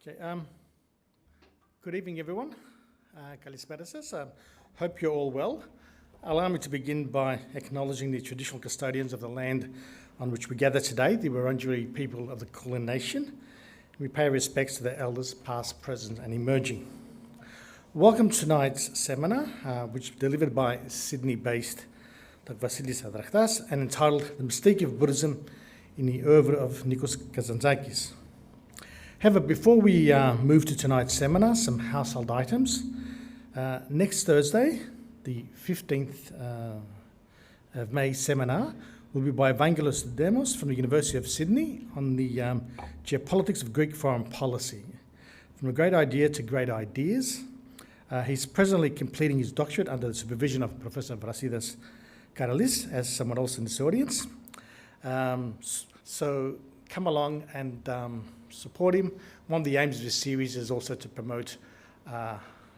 Okay, good evening, everyone. Kalispera says, hope you're all well. Allow me to begin by acknowledging the traditional custodians of the land on which we gather today, the Wurundjeri people of the Kulin Nation. We pay respects to their elders, past, present, and emerging. Welcome to tonight's seminar, which is delivered by Sydney-based Dr. Vasilis Adrahtas and entitled The Mystique of Buddhism in the Oeuvre of Nikos Kazantzakis. However, before we move to tonight's seminar, some household items. Next Thursday, the 15th of May seminar will be by Evangelos Demos from the University of Sydney on the geopolitics of Greek foreign policy. From a great idea to great ideas. He's presently completing his doctorate under the supervision of Professor Vasilis as someone else in this audience. So come along and support him. One of the aims of this series is also to promote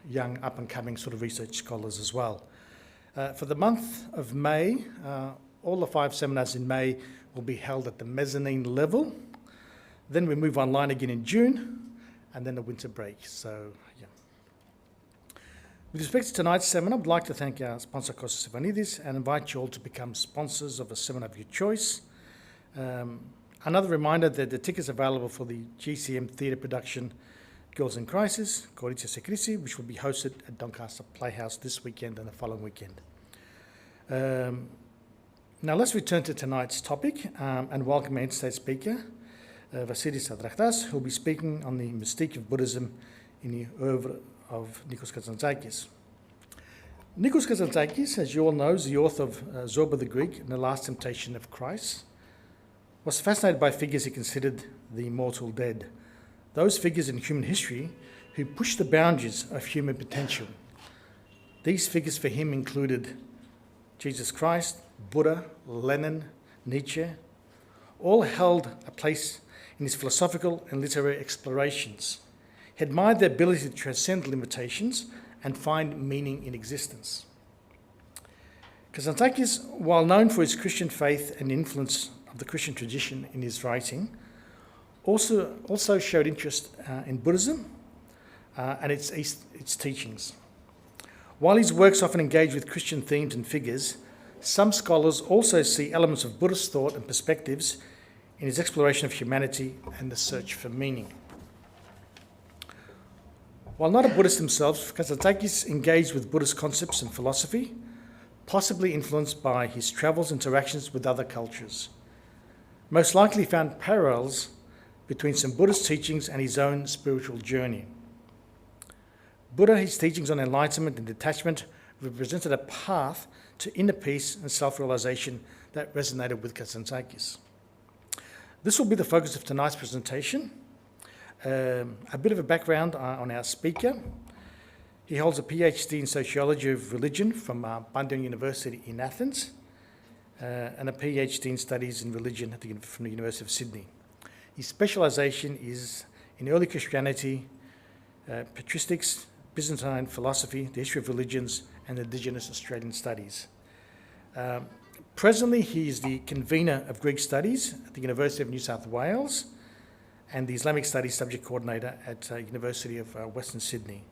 young up-and-coming sort of research scholars as well. For the month of May, all the 5 seminars in May will be held at the mezzanine level. Then we move online again in June, and then the winter break. So, yeah. With respect to tonight's seminar, I'd like to thank our sponsor, Kostas Ivanides, and invite you all to become sponsors of a seminar of your choice. Another reminder that the tickets are available for the GCM theatre production Girls in Crisis, Koritsya se Krisi, which will be hosted at Doncaster Playhouse this weekend and the following weekend. Now let's return to tonight's topic and welcome our interstate speaker, Vasilis Adrahtas, who will be speaking on the Mystique of Buddhism in the Oeuvre of Nikos Kazantzakis. Nikos Kazantzakis, as you all know, is the author of Zorba the Greek and the Last Temptation of Christ. Was fascinated by figures he considered the immortal dead, those figures in human history who pushed the boundaries of human potential. These figures for him included Jesus Christ, Buddha, Lenin, Nietzsche, all held a place in his philosophical and literary explorations. He admired their ability to transcend limitations and find meaning in existence. Kazantzakis, while known for his Christian faith and influence of the Christian tradition in his writing, also showed interest in Buddhism and its teachings. While his works often engage with Christian themes and figures, some scholars also see elements of Buddhist thought and perspectives in his exploration of humanity and the search for meaning. While not a Buddhist himself, Kazantzakis engaged with Buddhist concepts and philosophy, possibly influenced by his travels and interactions with other cultures. Most likely found parallels between some Buddhist teachings and his own spiritual journey. Buddha, his teachings on enlightenment and detachment, represented a path to inner peace and self-realization that resonated with Kazantzakis. This will be the focus of tonight's presentation. A bit of a background on our speaker. He holds a PhD in sociology of religion from Bandung University in Athens, and a PhD in studies in religion from the University of Sydney. His specialisation is in early Christianity, patristics, Byzantine philosophy, the history of religions, and Indigenous Australian studies. Presently, he is the convener of Greek studies at the University of New South Wales and the Islamic Studies subject coordinator at University of Western Sydney.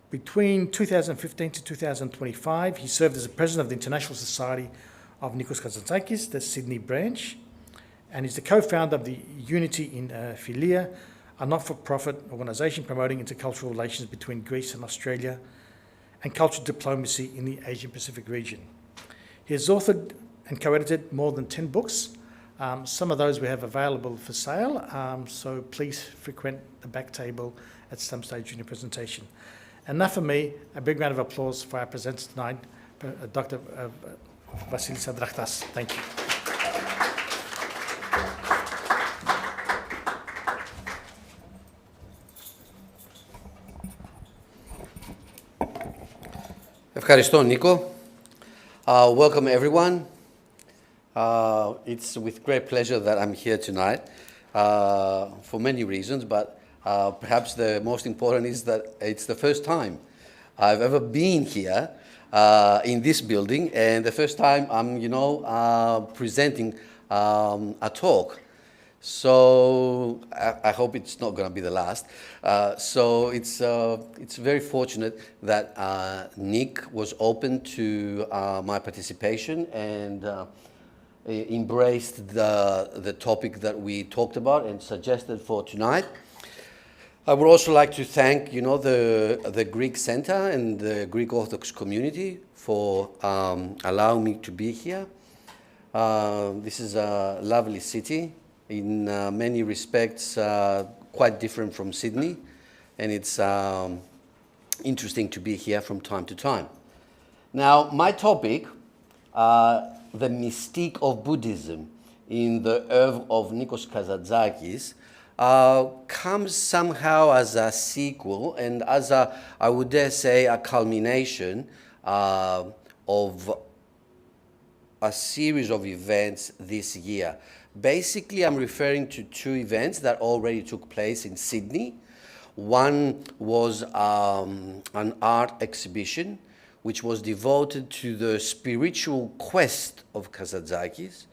Between 2015 to 2025, he served as the president of the International Society of Nikos Kazantzakis, the Sydney branch, and is the co-founder of the Unity in Philia, a not-for-profit organisation promoting intercultural relations between Greece and Australia and cultural diplomacy in the Asian Pacific region. He has authored and co-edited more than 10 books. Some of those we have available for sale, so please frequent the back table at some stage during the presentation. Enough for me. A big round of applause for our presenter tonight, Dr. Vasilis Adrahtas. Thank you. Ευχαριστώ, Nico. Welcome, everyone. It's with great pleasure that I'm here tonight for many reasons, but perhaps the most important is that it's the first time I've ever been here in this building, and the first time I'm, presenting a talk. So I hope it's not going to be the last. So it's very fortunate that Nick was open to my participation and embraced the topic that we talked about and suggested for tonight. I would also like to thank, the Greek Center and the Greek Orthodox community for allowing me to be here. This is a lovely city, in many respects quite different from Sydney, and it's interesting to be here from time to time. Now, my topic, the Mystique of Buddhism, in the Oeuvre of Nikos Kazantzakis, comes somehow as a sequel and as I would dare say, a culmination of a series of events this year. Basically, I'm referring to two events that already took place in Sydney. One was an art exhibition which was devoted to the spiritual quest of Kazantzakis,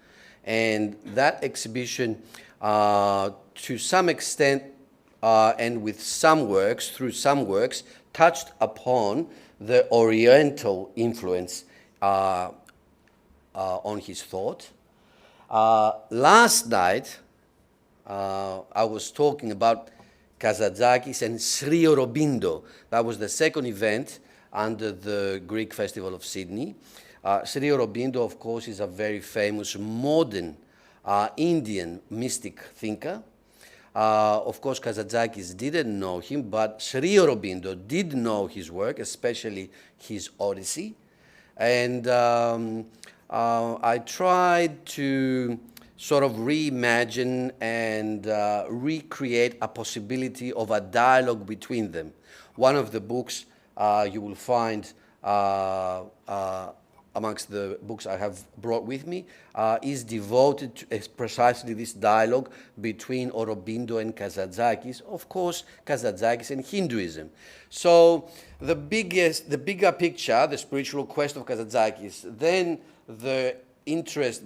and that exhibition to some extent and with some works, through some works, touched upon the Oriental influence on his thought. Last night, I was talking about Kazantzakis and Sri Aurobindo. That was the second event under the Greek Festival of Sydney. Sri Aurobindo, of course, is a very famous modern Indian mystic thinker. Of course, Kazantzakis didn't know him, but Sri Aurobindo did know his work, especially his Odyssey. And I tried to sort of reimagine and recreate a possibility of a dialogue between them. One of the books you will find amongst the books I have brought with me is devoted to precisely this dialogue between Aurobindo and Kazantzakis, of course, Kazantzakis and Hinduism. So the bigger picture, the spiritual quest of Kazantzakis, then my interest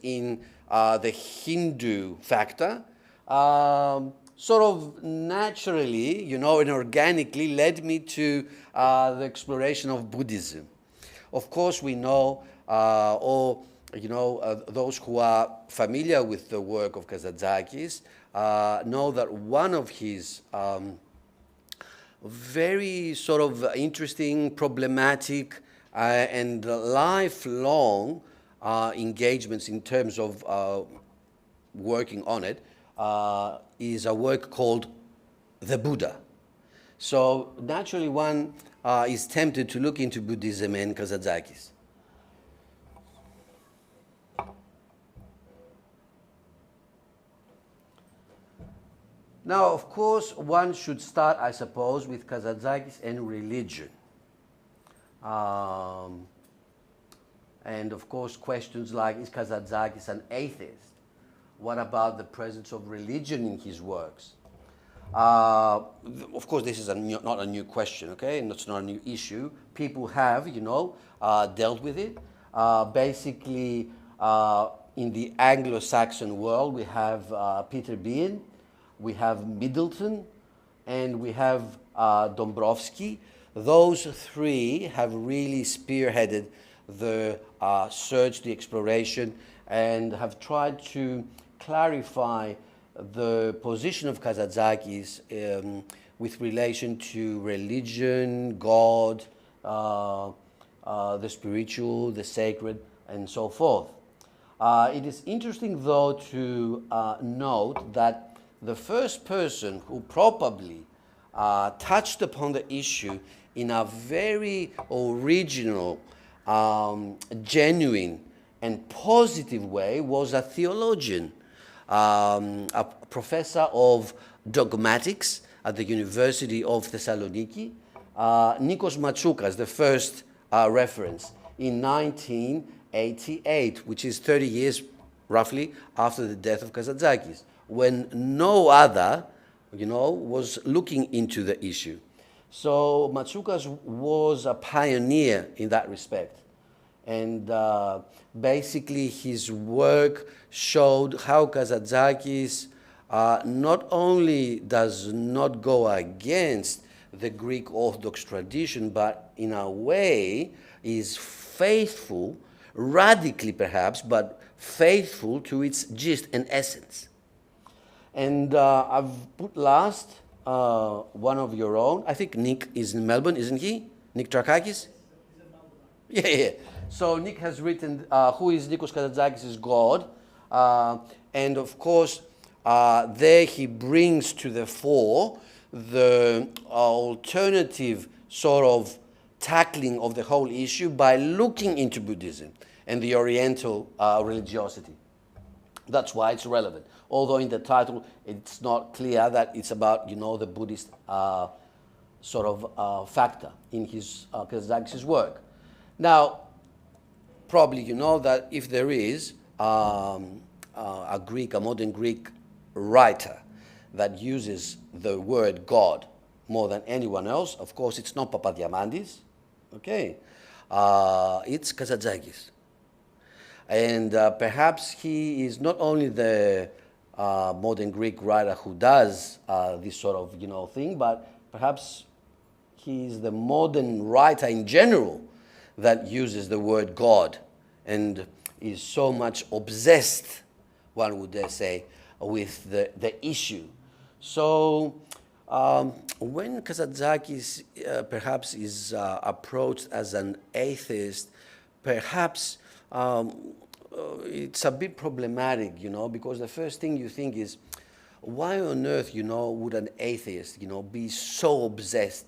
in the Hindu factor, sort of naturally, and organically led me to the exploration of Buddhism. Of course, we know, those who are familiar with the work of Kazantzakis know that one of his very sort of interesting, problematic, and lifelong engagements in terms of working on it is a work called The Buddha. So naturally one is tempted to look into Buddhism and Kazantzakis. Now, of course, one should start, I suppose, with Kazantzakis and religion. And of course, questions like, is Kazantzakis an atheist? What about the presence of religion in his works? Of course, this is not a new question, okay? And it's not a new issue. People have, dealt with it. Basically, in the Anglo-Saxon world, we have Peter Bean, we have Middleton, and we have Dombrowski. Those three have really spearheaded the search, the exploration, and have tried to clarify the position of Kazantzakis with relation to religion, God, the spiritual, the sacred, and so forth. It is interesting, though, to note that the first person who probably touched upon the issue in a very original, genuine, and positive way was a theologian, a professor of dogmatics at the University of Thessaloniki, Nikos Matsoukas, the first reference, in 1988, which is 30 years roughly after the death of Kazantzakis, when no other, was looking into the issue. So Matsoukas was a pioneer in that respect. And basically his work showed how Kazantzakis not only does not go against the Greek Orthodox tradition, but in a way is faithful, radically perhaps, but faithful to its gist and essence. And I've put last one of your own. I think Nick is in Melbourne, isn't he? Nick Trakakis? Yeah. So Nick has written Who is Nikos Kazantzakis' God? And of course, there he brings to the fore the alternative sort of tackling of the whole issue by looking into Buddhism and the Oriental religiosity. That's why it's relevant. Although in the title, it's not clear that it's about, the Buddhist sort of factor in his Kazantzakis' work. Now, probably you know that if there is a modern Greek writer that uses the word God more than anyone else, of course it's not Papadiamandis, okay? It's Kazantzakis. And perhaps he is not only the modern Greek writer who does this sort of, thing, but perhaps he is the modern writer in general that uses the word God and is so much obsessed, one would dare say, with the issue. So when Kazantzakis perhaps is approached as an atheist, perhaps it's a bit problematic, because the first thing you think is, why on earth, would an atheist, be so obsessed,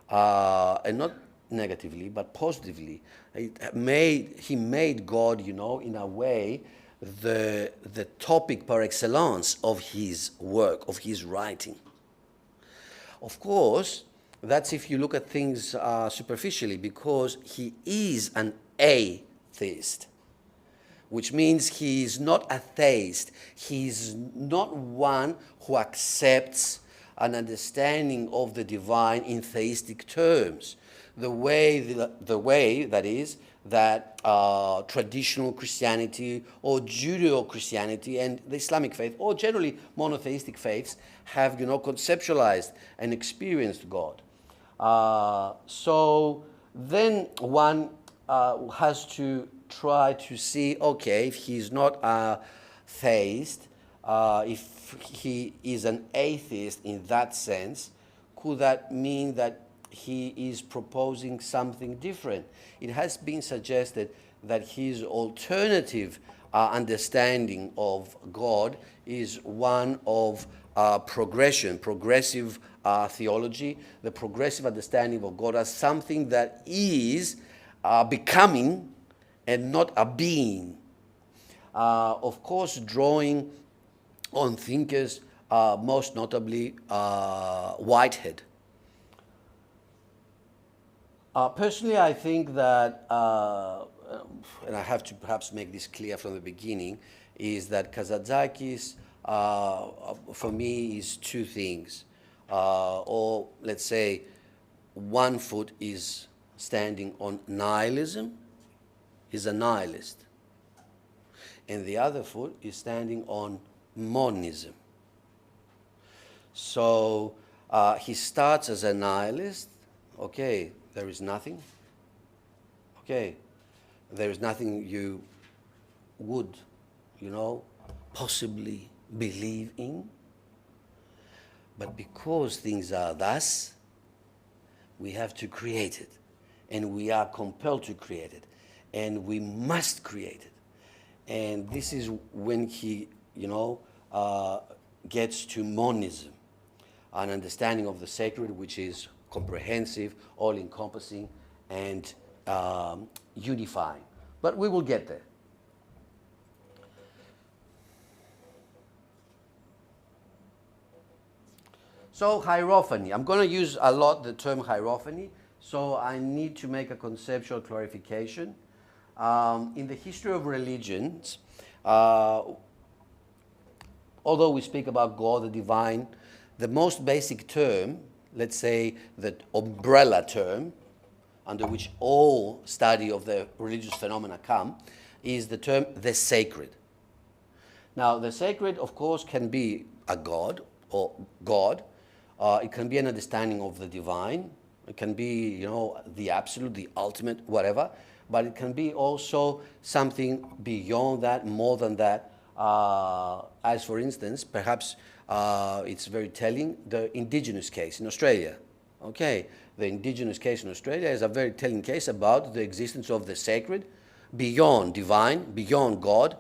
and not negatively, but positively. He made God, in a way, the topic par excellence of his work, of his writing. Of course, that's if you look at things superficially, because he is an atheist, which means he is not a theist. He is not one who accepts an understanding of the divine in theistic terms, the way that is that traditional Christianity or Judeo-Christianity and the Islamic faith, or generally monotheistic faiths, have conceptualized and experienced God. So then one has to try to see, okay, if he's not a theist, if he is an atheist in that sense, could that mean that he is proposing something different? It has been suggested that his alternative understanding of God is one of progressive theology, the progressive understanding of God as something that is becoming and not a being. Of course, drawing on thinkers, most notably Whitehead. Personally, I think that, and I have to perhaps make this clear from the beginning, is that Kazantzakis, for me, is two things. Or let's say one foot is standing on nihilism, is a nihilist. And the other foot is standing on monism. So he starts as a nihilist. Okay, there is nothing. Okay, there is nothing you would, possibly believe in. But because things are thus, we have to create it. And we are compelled to create it. And we must create it. And this is when he, gets to monism, an understanding of the sacred which is comprehensive, all-encompassing, and unifying. But we will get there. So hierophany. I'm going to use a lot the term hierophany, so I need to make a conceptual clarification. In the history of religions, although we speak about God, the divine, the most basic term, let's say the umbrella term, under which all study of the religious phenomena come, is the term the sacred. Now, the sacred, of course, can be a god or God. It can be an understanding of the divine. It can be, the absolute, the ultimate, whatever. But it can be also something beyond that, more than that. As for instance, perhaps it's very telling, the indigenous case in Australia. Okay, the indigenous case in Australia is a very telling case about the existence of the sacred, beyond divine, beyond God,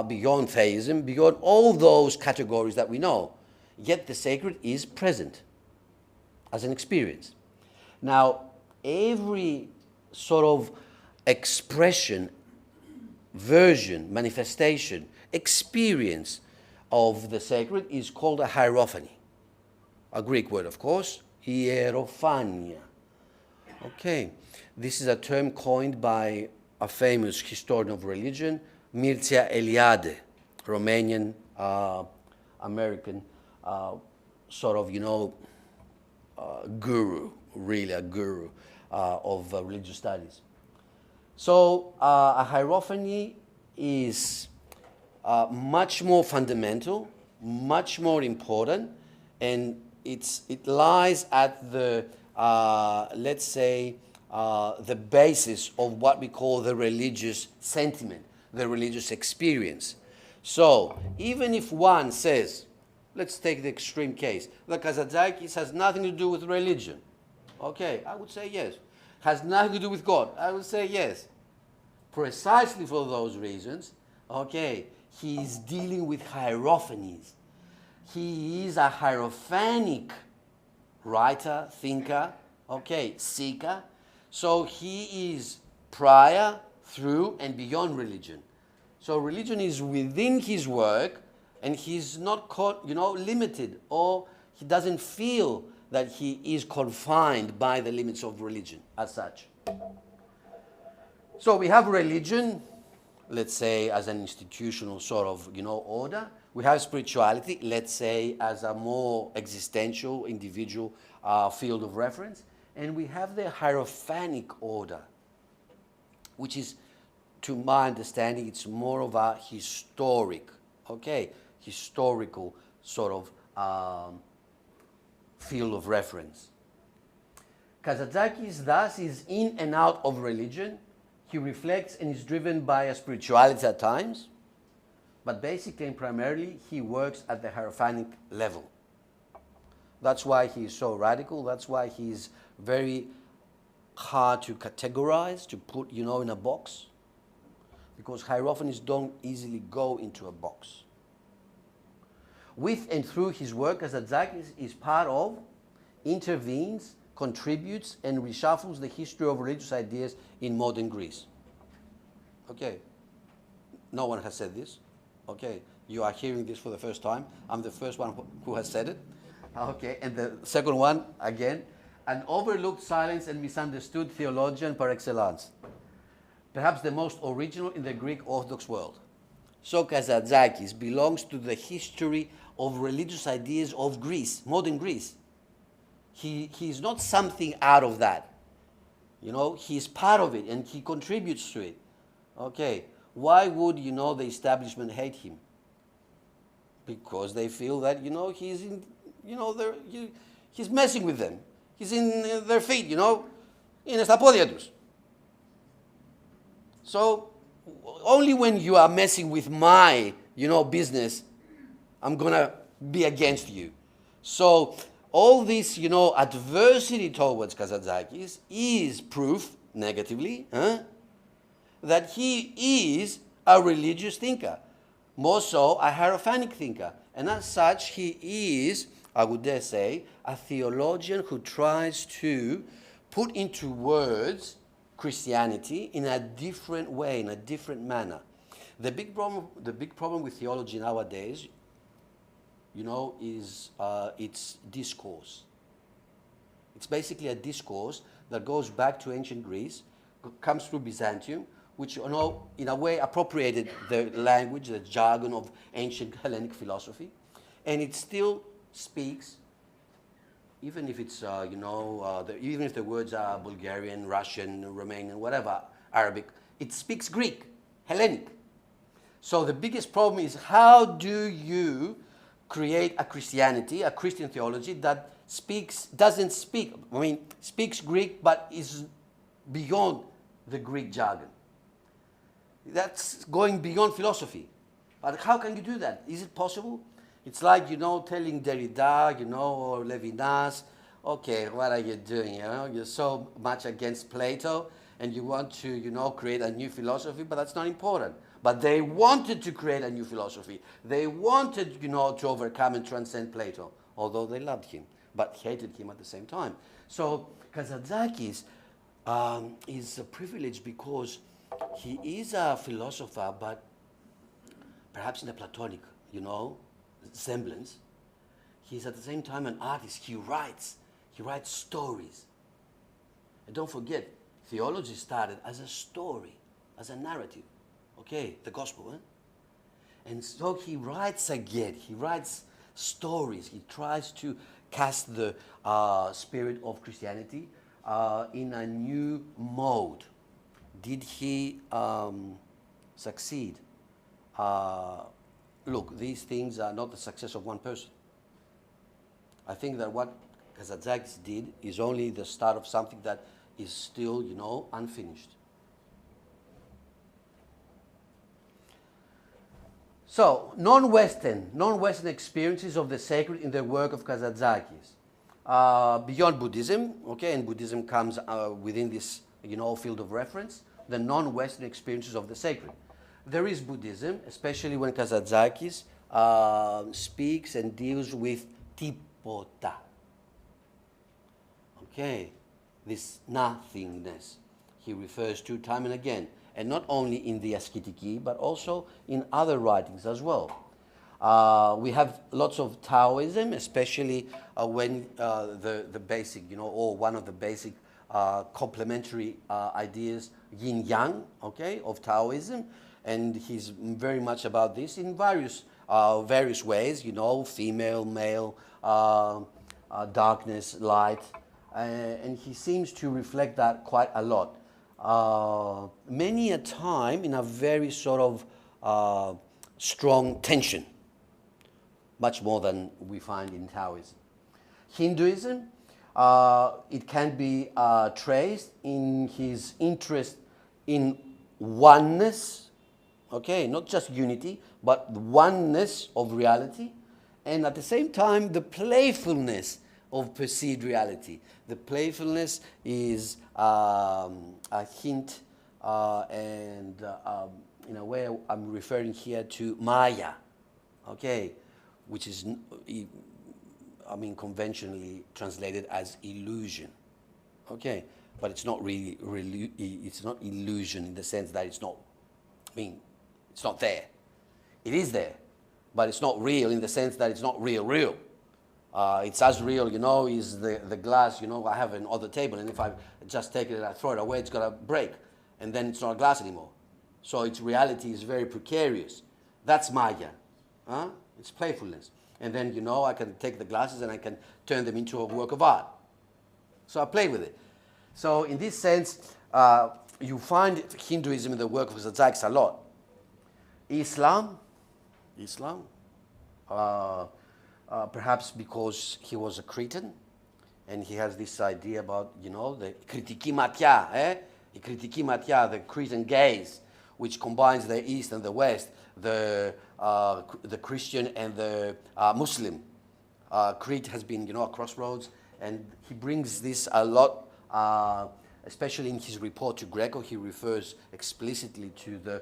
beyond theism, beyond all those categories that we know. Yet the sacred is present as an experience. Now, every sort of expression, version, manifestation, experience of the sacred is called a hierophany. A Greek word, of course, hierophania. Okay, this is a term coined by a famous historian of religion, Mircea Eliade, Romanian, American, sort of, guru, really a guru of religious studies. So a hierophany is much more fundamental, much more important, and it lies at the, let's say, the basis of what we call the religious sentiment, the religious experience. So even if one says, let's take the extreme case, that Kazantzakis has nothing to do with religion, okay, I would say yes. Has nothing to do with God, I would say yes. Precisely for those reasons, okay, he is dealing with hierophanies. He is a hierophanic writer, thinker, okay, seeker. So he is prior, through, and beyond religion. So religion is within his work, and he's not limited, or he doesn't feel that he is confined by the limits of religion as such. So we have religion, let's say, as an institutional sort of, order. We have spirituality, let's say, as a more existential, individual field of reference. And we have the hierophanic order, which is, to my understanding, it's more of a historical sort of field of reference. Kazantzakis, thus, is in and out of religion. He reflects and is driven by a spirituality at times, but basically and primarily he works at the hierophanic level. That's why he is so radical. That's why he's very hard to categorize, to put, in a box, because hierophanies don't easily go into a box. With and through his work, Kazantzakis is part of, intervenes, contributes, and reshuffles the history of religious ideas in modern Greece. Okay, no one has said this. Okay, you are hearing this for the first time. I'm the first one who has said it. Okay, and the second one, again, an overlooked, silenced, and misunderstood theologian par excellence. Perhaps the most original in the Greek Orthodox world. So Kazantzakis belongs to the history of religious ideas of Greece, modern Greece. He's not something out of that. He's part of it and he contributes to it. Okay, why would, the establishment hate him? Because they feel that, he's in, he's messing with them. He's in their feet, in στα πόδια τους. So, only when you are messing with my, business, I'm gonna be against you. So, all this, adversity towards Kazantzakis is proof, negatively, that he is a religious thinker, more so a hierophanic thinker. And as such, he is, I would dare say, a theologian who tries to put into words Christianity in a different way, in a different manner. The big problem with theology nowadays, is its discourse. It's basically a discourse that goes back to ancient Greece, comes through Byzantium, which, in a way appropriated the language, the jargon of ancient Hellenic philosophy, and it still speaks, even if it's, even if the words are Bulgarian, Russian, Romanian, whatever, Arabic, it speaks Greek, Hellenic. So the biggest problem is, how do you create a Christianity, a Christian theology that speaks Greek, but is beyond the Greek jargon? That's going beyond philosophy. But how can you do that? Is it possible? It's like, telling Derrida, or Levinas, okay, what are you doing? You're so much against Plato, and you want to, create a new philosophy, but that's not important. But they wanted to create a new philosophy. They wanted, to overcome and transcend Plato, although they loved him, but hated him at the same time. So Kazantzakis is a privilege because he is a philosopher, but perhaps in a Platonic, semblance. He's at the same time an artist. He writes stories. And don't forget, theology started as a story, as a narrative. Okay, the gospel, And so he writes again. He writes stories. He tries to cast the spirit of Christianity in a new mode. Did he succeed? Look, these things are not the success of one person. I think that what Kazantzakis did is only the start of something that is still, unfinished. So, non-Western experiences of the sacred in the work of Kazantzakis. Beyond Buddhism, okay, and Buddhism comes within this, field of reference, the non-Western experiences of the sacred. There is Buddhism, especially when Kazantzakis speaks and deals with tipota. Okay, this nothingness he refers to time and again. And not only in the Askitiki, but also in other writings as well. We have lots of Taoism, especially when the basic, or one of the basic complementary ideas, yin-yang, okay, of Taoism. And he's very much about this in various ways, female, male, darkness, light. And he seems to reflect that quite a lot. Many a time in a very sort of strong tension, much more than we find in Taoism. Hinduism, it can be traced in his interest in oneness, okay, not just unity, but the oneness of reality, and at the same time the playfulness of perceived reality. The playfulness is a hint, and in a way I'm referring here to Maya, okay, which is, conventionally translated as illusion, okay, but it's not really, it's not illusion in the sense that it's not, it's not there. It is there, but it's not real in the sense that it's not real. It's as real, is the glass, I have on the table, and if I just take it and I throw it away, it's going to break, and then it's not a glass anymore. So its reality is very precarious. That's Maya. It's playfulness. And then, I can take the glasses and I can turn them into a work of art. So I play with it. So in this sense, you find Hinduism in the work of Kazantzakis a lot. Islam, perhaps because he was a Cretan, and he has this idea about, the kritiki matia, the Cretan gaze, which combines the East and the West, the Christian and the Muslim. Crete has been, a crossroads, and he brings this a lot, especially in his report to Greco. He refers explicitly to the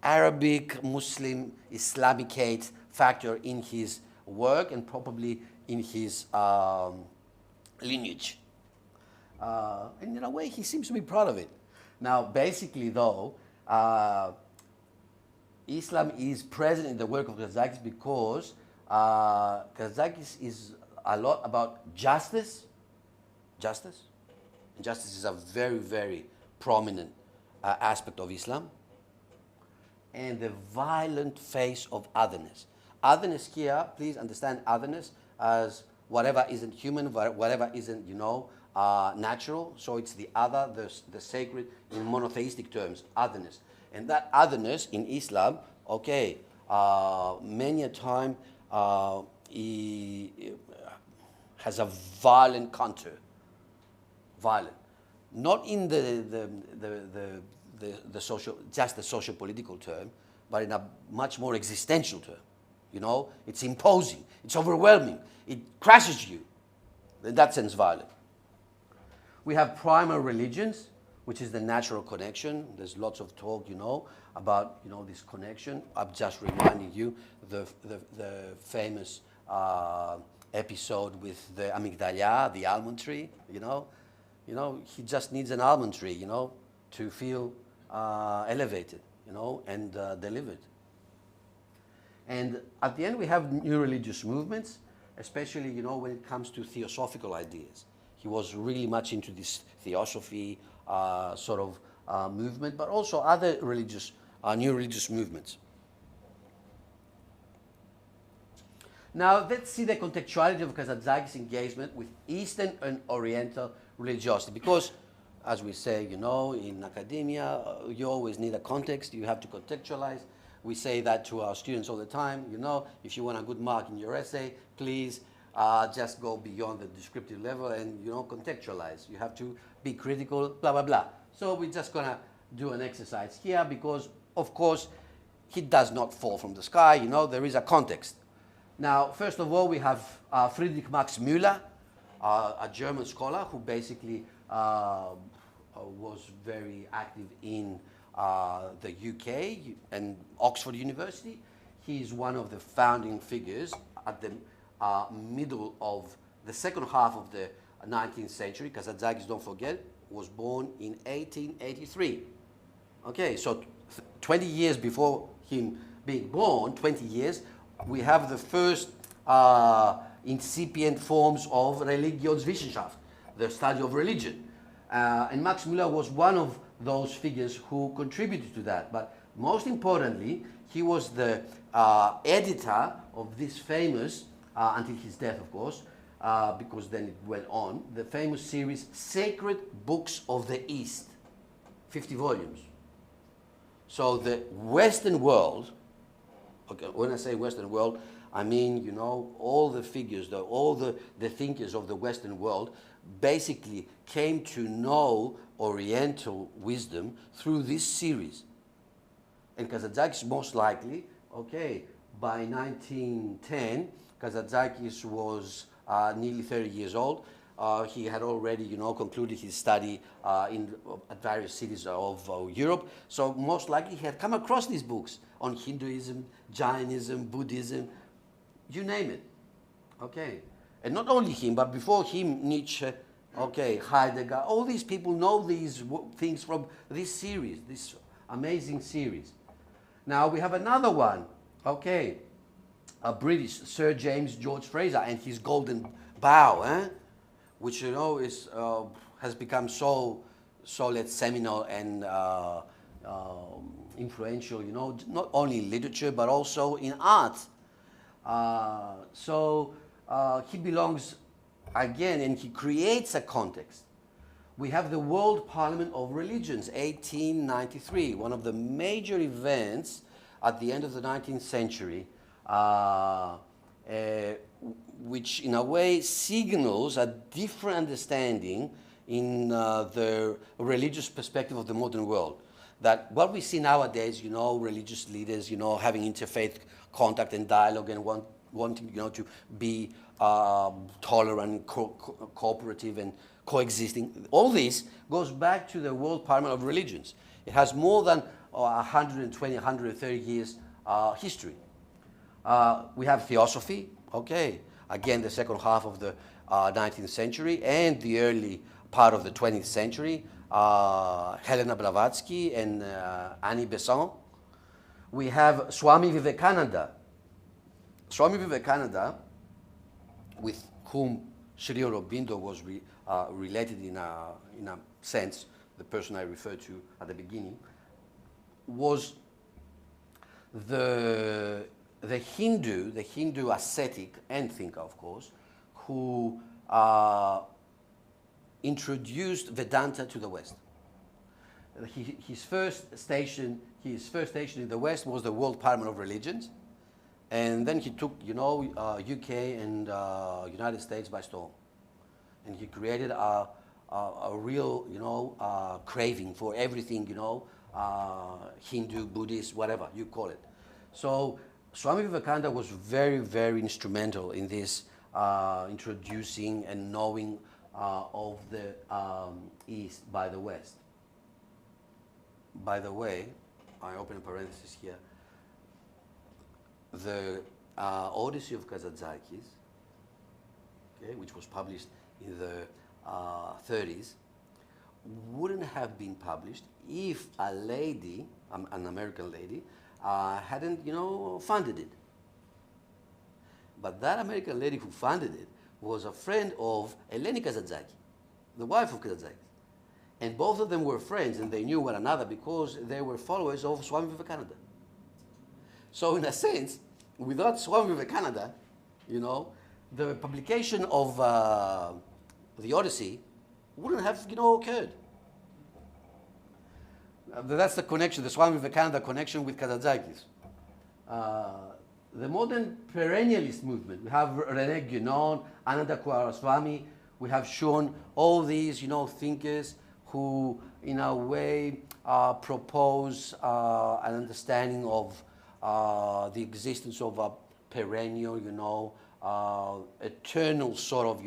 Arabic, Muslim, Islamicate factor in his work and probably in his lineage. And in a way, he seems to be proud of it. Now, basically, though, Islam is present in the work of Kazantzakis because Kazantzakis is a lot about justice. And justice is a very, very prominent aspect of Islam. And the violent face of otherness. Otherness here, please understand otherness as whatever isn't human, whatever isn't, natural. So it's the other, the sacred in monotheistic terms, otherness. And that otherness in Islam, okay, many a time has a violent contour. Violent. Not in the social, just the social-political term, but in a much more existential term. It's imposing, it's overwhelming, it crushes you. In that sense, violent. We have primal religions, which is the natural connection. There's lots of talk, about this connection. I'm just reminding you the famous episode with the amygdala, the almond tree. He just needs an almond tree, to feel elevated, and delivered. And at the end, we have new religious movements, especially, when it comes to theosophical ideas. He was really much into this theosophy sort of movement, but also other new religious movements. Now, let's see the contextuality of Kazantzakis' engagement with Eastern and Oriental religiosity. Because, as we say, in academia, you always need a context. You have to contextualize. We say that to our students all the time. If you want a good mark in your essay, please just go beyond the descriptive level and, contextualize. You have to be critical, blah, blah, blah. So we're just going to do an exercise here because, of course, he does not fall from the sky. There is a context. Now, first of all, we have Friedrich Max Müller, a German scholar who basically was very active in the UK and Oxford University. He is one of the founding figures at the middle of the second half of the 19th century. Kazantzakis, don't forget, was born in 1883. Okay, so 20 years before him being born, 20 years, we have the first incipient forms of Religionswissenschaft, the study of religion. And Max Müller was one of those figures who contributed to that. But most importantly, he was the editor of this famous, until his death, of course, because then it went on, the famous series Sacred Books of the East, 50 volumes. So the Western world, okay, when I say Western world, I mean, all the figures, all the thinkers of the Western world basically came to know Oriental wisdom through this series. And Kazantzakis most likely, okay, by 1910, Kazantzakis was nearly 30 years old. He had already, concluded his study at various cities of Europe. So most likely he had come across these books on Hinduism, Jainism, Buddhism, you name it. Okay. And not only him, but before him, Nietzsche, okay, Heidegger, all these people know these things from this series, this amazing series. Now we have another one, okay, a British, Sir James George Fraser and his Golden Bough, which, is, has become so seminal and influential, not only in literature, but also in art. He belongs again, and he creates a context. We have the World Parliament of Religions, 1893, one of the major events at the end of the 19th century, which in a way signals a different understanding in the religious perspective of the modern world. That what we see nowadays, religious leaders, having interfaith contact and dialogue and wanting, to be tolerant, cooperative and coexisting. All this goes back to the World Parliament of Religions. It has more than 120, 130 years history. We have theosophy, okay, again the second half of the 19th century and the early part of the 20th century, Helena Blavatsky and Annie Besant. We have Swami Vivekananda. Swami Vivekananda, with whom Sri Aurobindo was related in a sense, the person I referred to at the beginning, was the Hindu ascetic and thinker, of course, who introduced Vedanta to the West. His first station in the West was the World Parliament of Religions, and then he took, UK and United States by storm, and he created a real, craving for everything, Hindu, Buddhist, whatever you call it. So Swami Vivekananda was very, very instrumental in this introducing and knowing of the East by the West. By the way, I open a parenthesis here. The Odyssey of Kazantzakis, okay, which was published in the 30s, wouldn't have been published if a lady, an American lady, hadn't, funded it. But that American lady who funded it was a friend of Eleni Kazantzakis, the wife of Kazantzakis. And both of them were friends, and they knew one another because they were followers of Swami Vivekananda. So in a sense, without Swami Vivekananda, the publication of the Odyssey wouldn't have, occurred. That's the connection, the Swami Vivekananda connection with Kazantzakis. The modern perennialist movement, we have René Guénon, Ananda Kumaraswamy, we have shown all these, thinkers who, in a way, propose an understanding of the existence of a perennial, eternal sort of,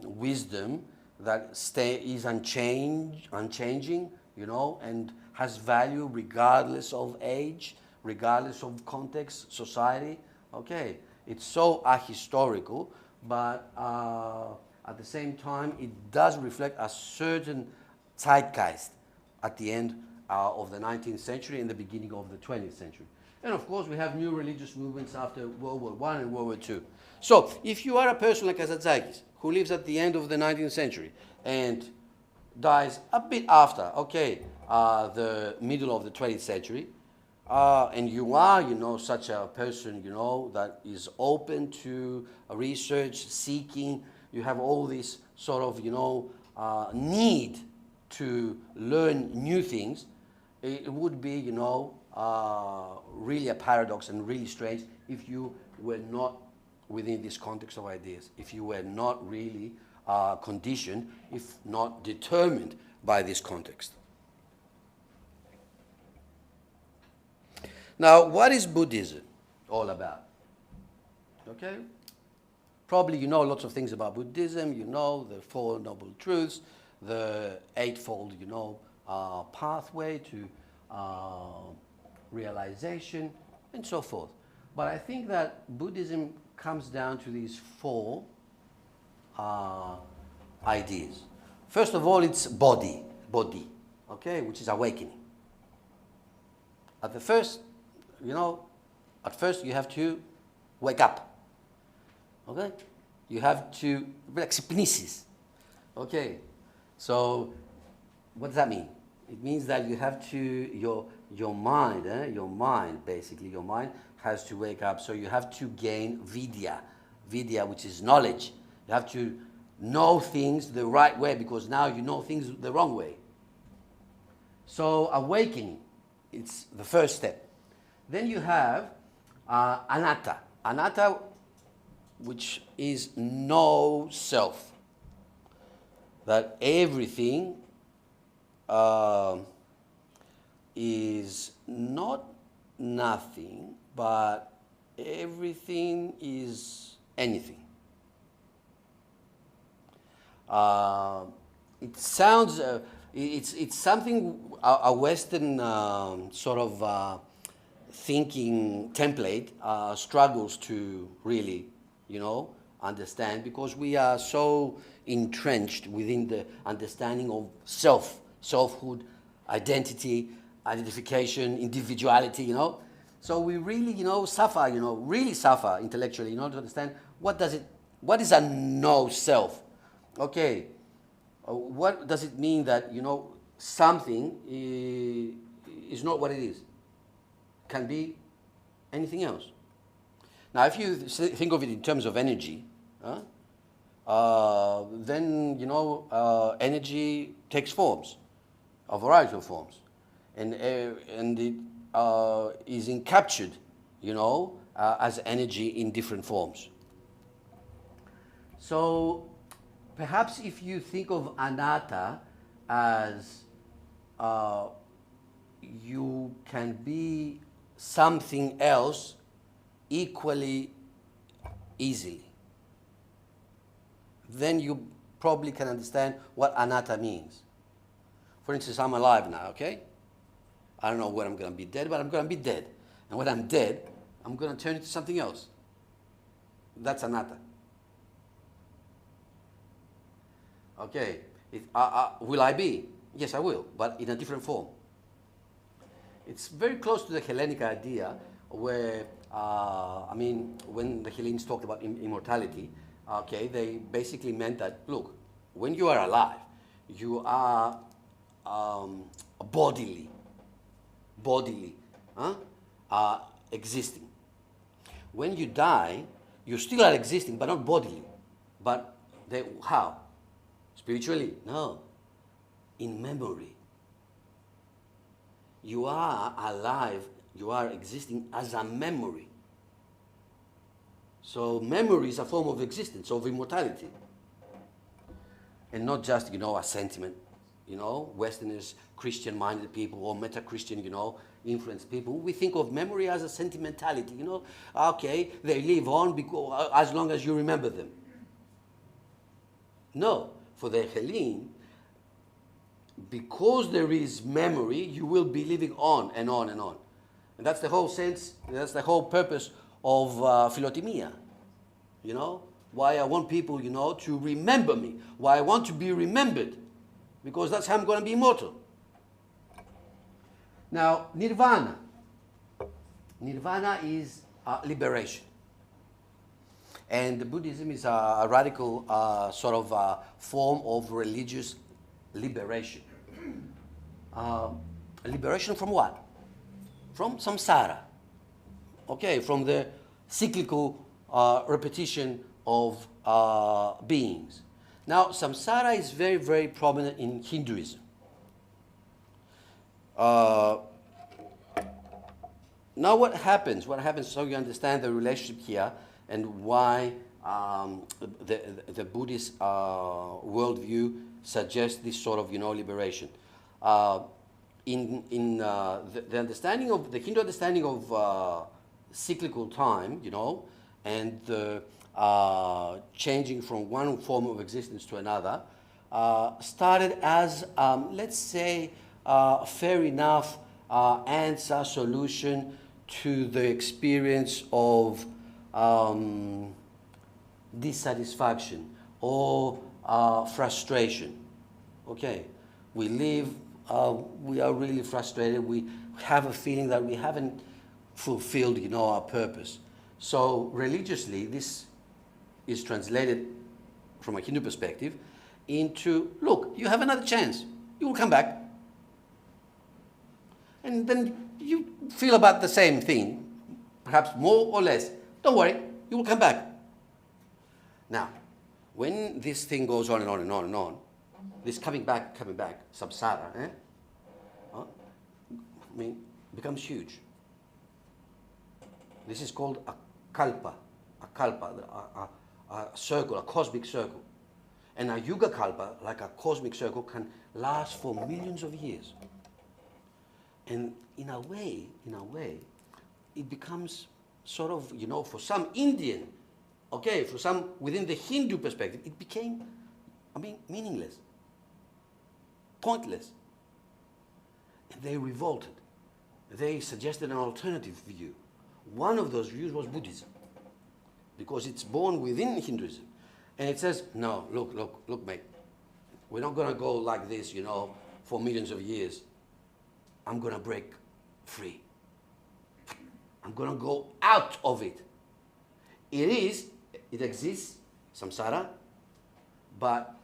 wisdom that is unchanging, and has value regardless of age, regardless of context, society. Okay, it's so ahistorical, but at the same time, it does reflect a certain zeitgeist at the end of the 19th century and the beginning of the 20th century. And of course, we have new religious movements after World War I and World War II. So, if you are a person like Kazantzakis, who lives at the end of the 19th century and dies a bit after, the middle of the 20th century, and you are, such a person, that is open to research, seeking, you have all this sort of, need to learn new things, it would be, really a paradox and really strange if you were not within this context of ideas, if you were not really conditioned, if not determined by this context. Now, what is Buddhism all about? Okay? Probably you know lots of things about Buddhism, the Four Noble Truths, the Eightfold, pathway to realization, and so forth. But I think that Buddhism comes down to these four ideas. First of all, it's body, okay, which is awakening. At first you have to wake up. Okay? You have to like hypnosis. Okay? So what does that mean? It means that you have to your mind has to wake up. So you have to gain vidya, which is knowledge. You have to know things the right way because now you know things the wrong way. So awakening, it's the first step. Then you have anatta, which is no self. That everything is not nothing, but everything is anything. It sounds, it's something a Western sort of thinking template struggles to really, understand because we are so entrenched within the understanding of selfhood, identification, individuality, So we really, suffer, really suffer intellectually, to understand what is a no self? Okay, what does it mean that, something is not what it is? Can be anything else. Now, if you think of it in terms of energy, huh? Then, you know, energy takes forms, a variety of forms. And it is encaptured, you know, as energy in different forms. So perhaps if you think of anatta as you can be something else equally easily, then you probably can understand what anatta means. For instance, I'm alive now, okay? I don't know when I'm going to be dead, but I'm going to be dead. And when I'm dead, I'm going to turn into something else. That's anatta. Okay. Will I be? Yes, I will, but in a different form. It's very close to the Hellenic idea where, I mean, when the Hellenes talked about immortality, okay, they basically meant that, look, when you are alive, you are bodily, existing. When you die, you still are existing, but not bodily. But how? Spiritually? No. In memory. You are alive, you are existing as a memory. So memory is a form of existence, of immortality. And not just, you know, a sentiment. You know, Westerners, Christian-minded people, or meta-Christian, you know, influenced people, we think of memory as a sentimentality, you know. Okay, they live on because, as long as you remember them. No, for the Hellene, because there is memory, you will be living on and on and on. And that's the whole sense, that's the whole purpose of philotimia, you know. Why I want people, you know, to remember me. Why I want to be remembered. Because that's how I'm going to be immortal. Now, nirvana. Nirvana is liberation. And Buddhism is a radical sort of form of religious liberation. Liberation from what? From samsara. Okay, from the cyclical repetition of beings. Now, samsara is very, very prominent in Hinduism. Now, what happens? What happens so you understand the relationship here and why the Buddhist worldview suggests this sort of, you know, liberation. In the understanding of the Hindu understanding of cyclical time, you know, and the changing from one form of existence to another, started as, let's say, fair enough answer, solution to the experience of dissatisfaction or frustration. Okay, we live, we are really frustrated, we have a feeling that we haven't fulfilled, you know, our purpose. So religiously, this is translated from a Hindu perspective into, look, you have another chance. You will come back. And then you feel about the same thing, perhaps more or less. Don't worry, you will come back. Now, when this thing goes on and on and on and on, this coming back, samsara, I mean, becomes huge. This is called a kalpa, a circle, a cosmic circle. And a yuga kalpa, like a cosmic circle, can last for millions of years. And in a way, it becomes sort of, you know, for some Indian, okay, for some within the Hindu perspective, it became, I mean, meaningless, pointless. And they revolted. They suggested an alternative view. One of those views was Buddhism, because it's born within Hinduism. And it says, no, look, mate, we're not going to go like this, you know, for millions of years. I'm going to break free. I'm going to go out of it. It exists, samsara, but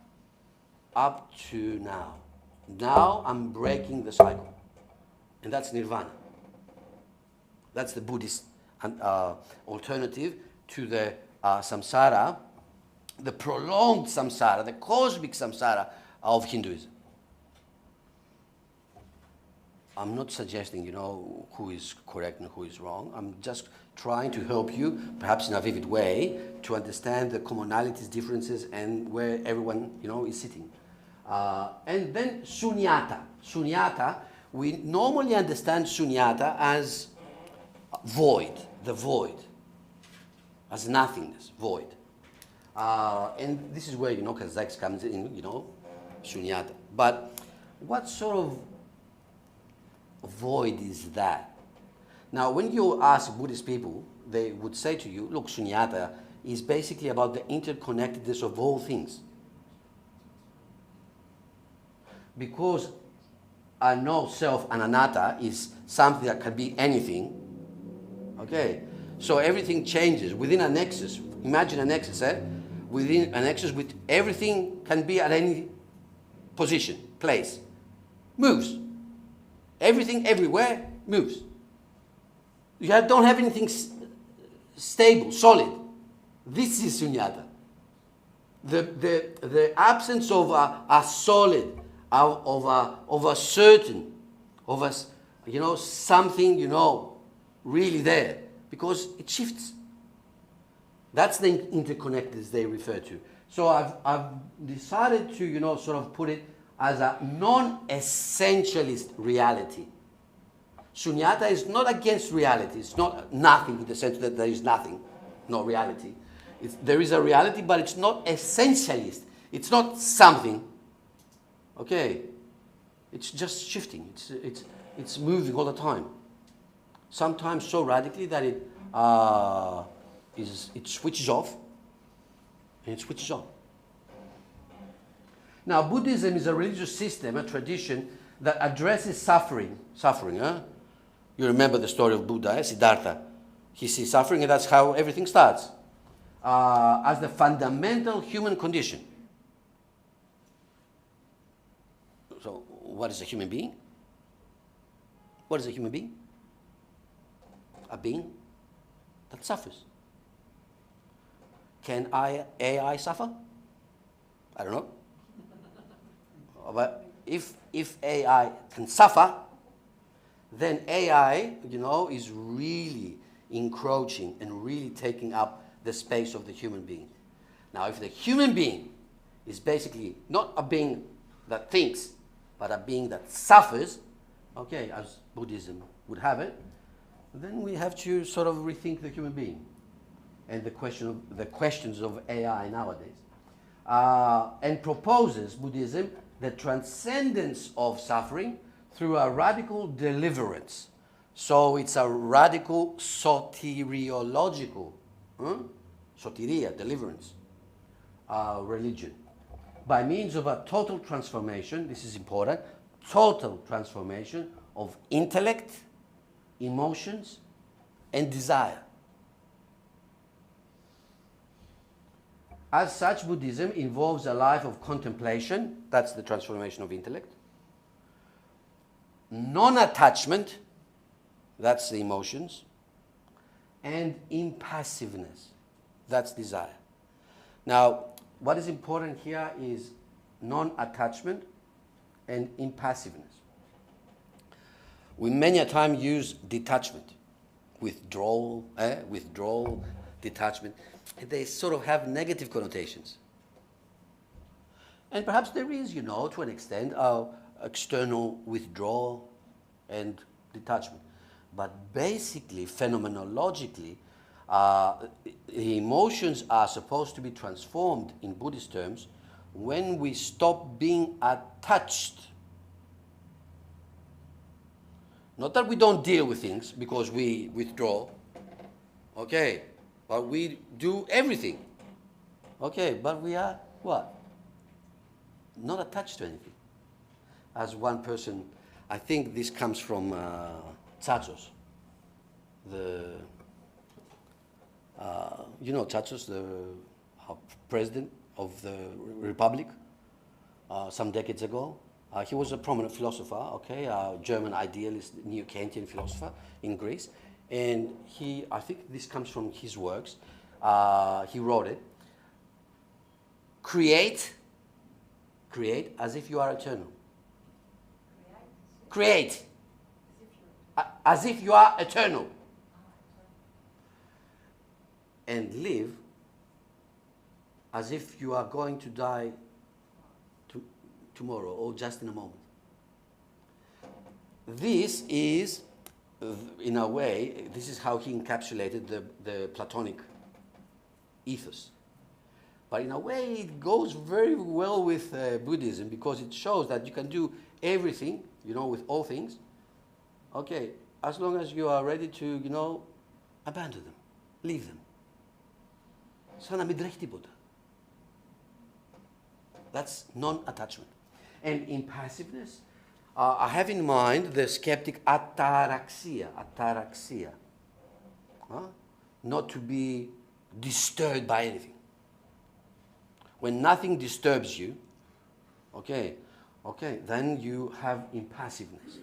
up to now. Now I'm breaking the cycle. And that's nirvana. That's the Buddhist alternative to the samsara, the prolonged samsara, the cosmic samsara of Hinduism. I'm not suggesting, who is correct and who is wrong. I'm just trying to help you, perhaps in a vivid way, to understand the commonalities, differences, and where everyone, is sitting. And then shunyata. Shunyata, we normally understand shunyata as void, the void, as nothingness, void. And this is where, Kazantzakis comes in, shunyata. But what sort of void is that? Now, when you ask Buddhist people, they would say to you, look, shunyata is basically about the interconnectedness of all things. Because a no self, an anatta, is something that can be anything, okay? So everything changes within a nexus. Imagine a nexus, within a nexus with everything can be at any position, place, moves. Everything everywhere moves. You don't have anything stable, solid. This is shunyata. The absence of a solid, of a certain, of a, something, really there, because it shifts. That's the interconnectedness they refer to. So I've decided to, sort of put it as a non-essentialist reality. Shunyata is not against reality. It's not nothing in the sense that there is nothing, not reality. There is a reality, but it's not essentialist. It's not something. Okay, it's just shifting. It's moving all the time. Sometimes so radically that it switches off, and it switches on. Now, Buddhism is a religious system, a tradition that addresses suffering. Suffering, huh? You remember the story of Buddha, Siddhartha. He sees suffering, and that's how everything starts. As the fundamental human condition. So, what is a human being? What is a human being? A being that suffers. Can AI suffer? I don't know. But if AI can suffer, then AI, is really encroaching and really taking up the space of the human being. Now, if the human being is basically not a being that thinks, but a being that suffers, okay, as Buddhism would have it, then we have to sort of rethink the human being and the questions of AI nowadays. And proposes, Buddhism, the transcendence of suffering through a radical deliverance. So it's a radical soteriological, soteria, deliverance, religion. By means of a total transformation, this is important, total transformation of intellect, emotions, and desire. As such, Buddhism involves a life of contemplation, that's the transformation of intellect, non-attachment, that's the emotions, and impassiveness, that's desire. Now, what is important here is non-attachment and impassiveness. We many a time use detachment, withdrawal, detachment. They sort of have negative connotations. And perhaps there is, to an extent, external withdrawal and detachment. But basically, phenomenologically, the emotions are supposed to be transformed in Buddhist terms when we stop being attached. Not that we don't deal with things because we withdraw, okay, but we do everything, okay, but we are what? Not attached to anything. As one person, I think this comes from Tsatsos, Tsatsos, the president of the Republic, some decades ago. He was a prominent philosopher, a German idealist, neo-Kantian philosopher in Greece. And I think this comes from his works. He wrote it. Create as if you are eternal. Create as if you are eternal. And live as if you are going to die tomorrow or just in a moment. This is, in a way, this is how he encapsulated the Platonic ethos. But in a way, it goes very well with Buddhism, because it shows that you can do everything, with all things, okay, as long as you are ready to, abandon them, leave them. Σαν να μην τρέχει τίποτα. That's non-attachment. And in passiveness, I have in mind the skeptic ataraxia. Not to be disturbed by anything. When nothing disturbs you, okay, then you have impassiveness.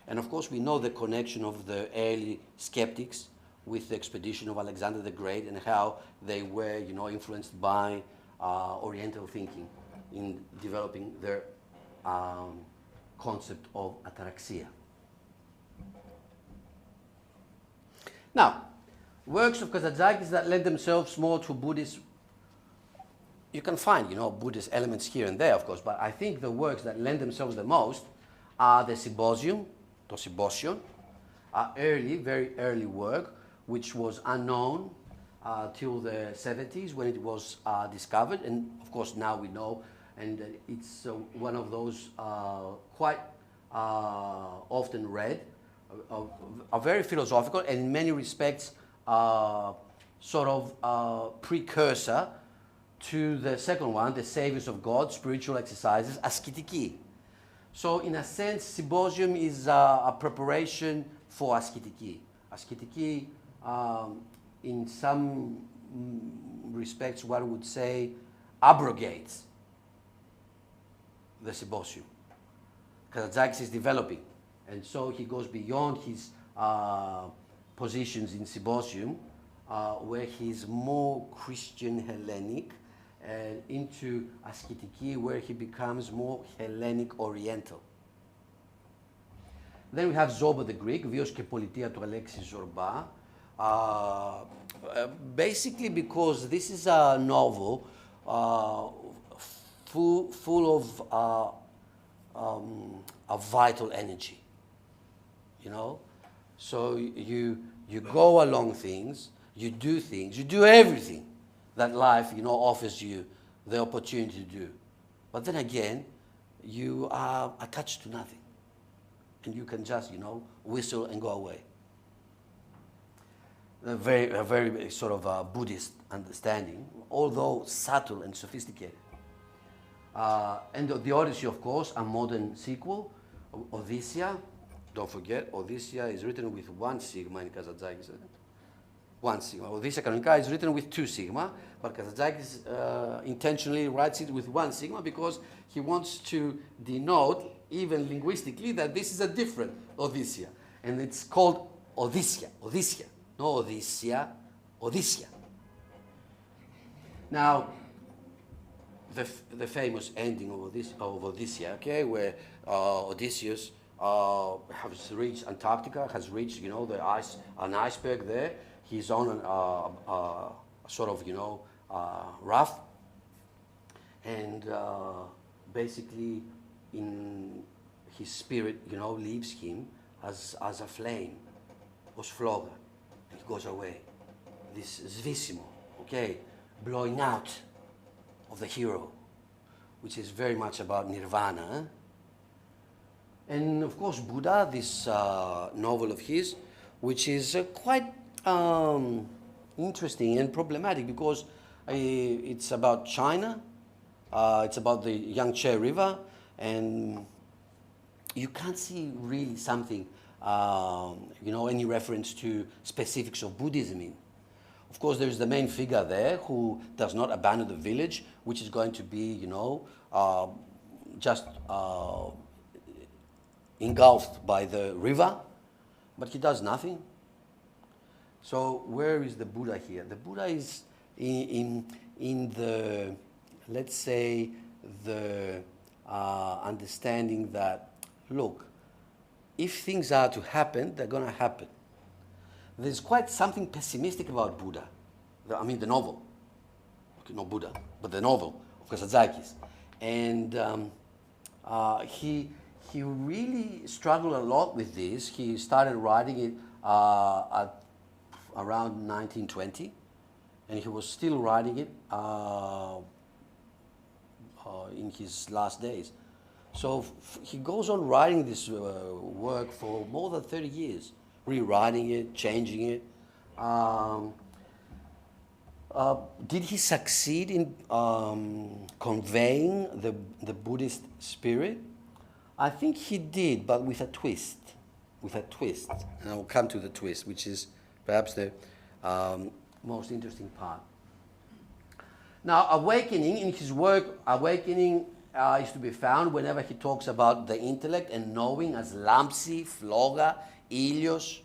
And of course we know the connection of the early skeptics with the expedition of Alexander the Great and how they were, influenced by Oriental thinking in developing their concept of ataraxia. Now, works of Kazantzakis that lend themselves more to Buddhist, you can find, Buddhist elements here and there, of course, but I think the works that lend themselves the most are the Symposium, to Symposion, very early work, which was unknown till the 70s when it was discovered, and of course now we know, and it's one of those quite often read, are very philosophical and in many respects sort of precursor to the second one, the Saviors of God, Spiritual Exercises, Askitiki. So in a sense, Symposium is a preparation for Askitiki. Askitiki, in some respects, one would say, abrogates the Symposium. Kazantzakis is developing, and so he goes beyond his positions in Symposium, where he's more Christian Hellenic, and into Askitiki, where he becomes more Hellenic Oriental. Then we have Zorba the Greek, Βίος και Πολιτεία του Αλέξης Zorba, basically because this is a novel full of a vital energy, So you go along things, you do everything that life, offers you the opportunity to do. But then again, you are attached to nothing. And you can just, whistle and go away. A very sort of Buddhist understanding, although subtle and sophisticated. And the Odyssey, of course, a modern sequel. Odyssey, don't forget, Odyssey is written with one sigma in Kazantzakis. One sigma. Odyssey Canonica is written with two sigma, but Kazantzakis intentionally writes it with one sigma because he wants to denote, even linguistically, that this is a different Odyssey. And it's called Odyssey, no Odyssey. Now, the famous ending of Odyssey, okay, where Odysseus has reached Antarctica, has reached, an iceberg there. He's on a sort of, raft, and basically, in his spirit, leaves him as a flame, os floga, and he goes away. This svisimo, okay, blowing out of the hero, which is very much about nirvana. And of course, Buddha, this novel of his, which is quite interesting and problematic because it's about China, it's about the Yangtze River, and you can't see really something, any reference to specifics of Buddhism in. Of course, there's the main figure there who does not abandon the village, which is going to be, just engulfed by the river, but he does nothing. So where is the Buddha here? The Buddha is in the let's say, the understanding that, look, if things are to happen, they're going to happen. There's quite something pessimistic about Buddha. The novel. Okay, not Buddha, but the novel of Kazantzakis. And he really struggled a lot with this. He started writing it at around 1920, and he was still writing it in his last days. So he goes on writing this work for more than 30 years, rewriting it, changing it. Did he succeed in conveying the Buddhist spirit? I think he did, but with a twist. With a twist. And I will come to the twist, which is perhaps the most interesting part. Now, awakening, in his work, awakening is to be found whenever he talks about the intellect and knowing as lampsi, phloga, ilios.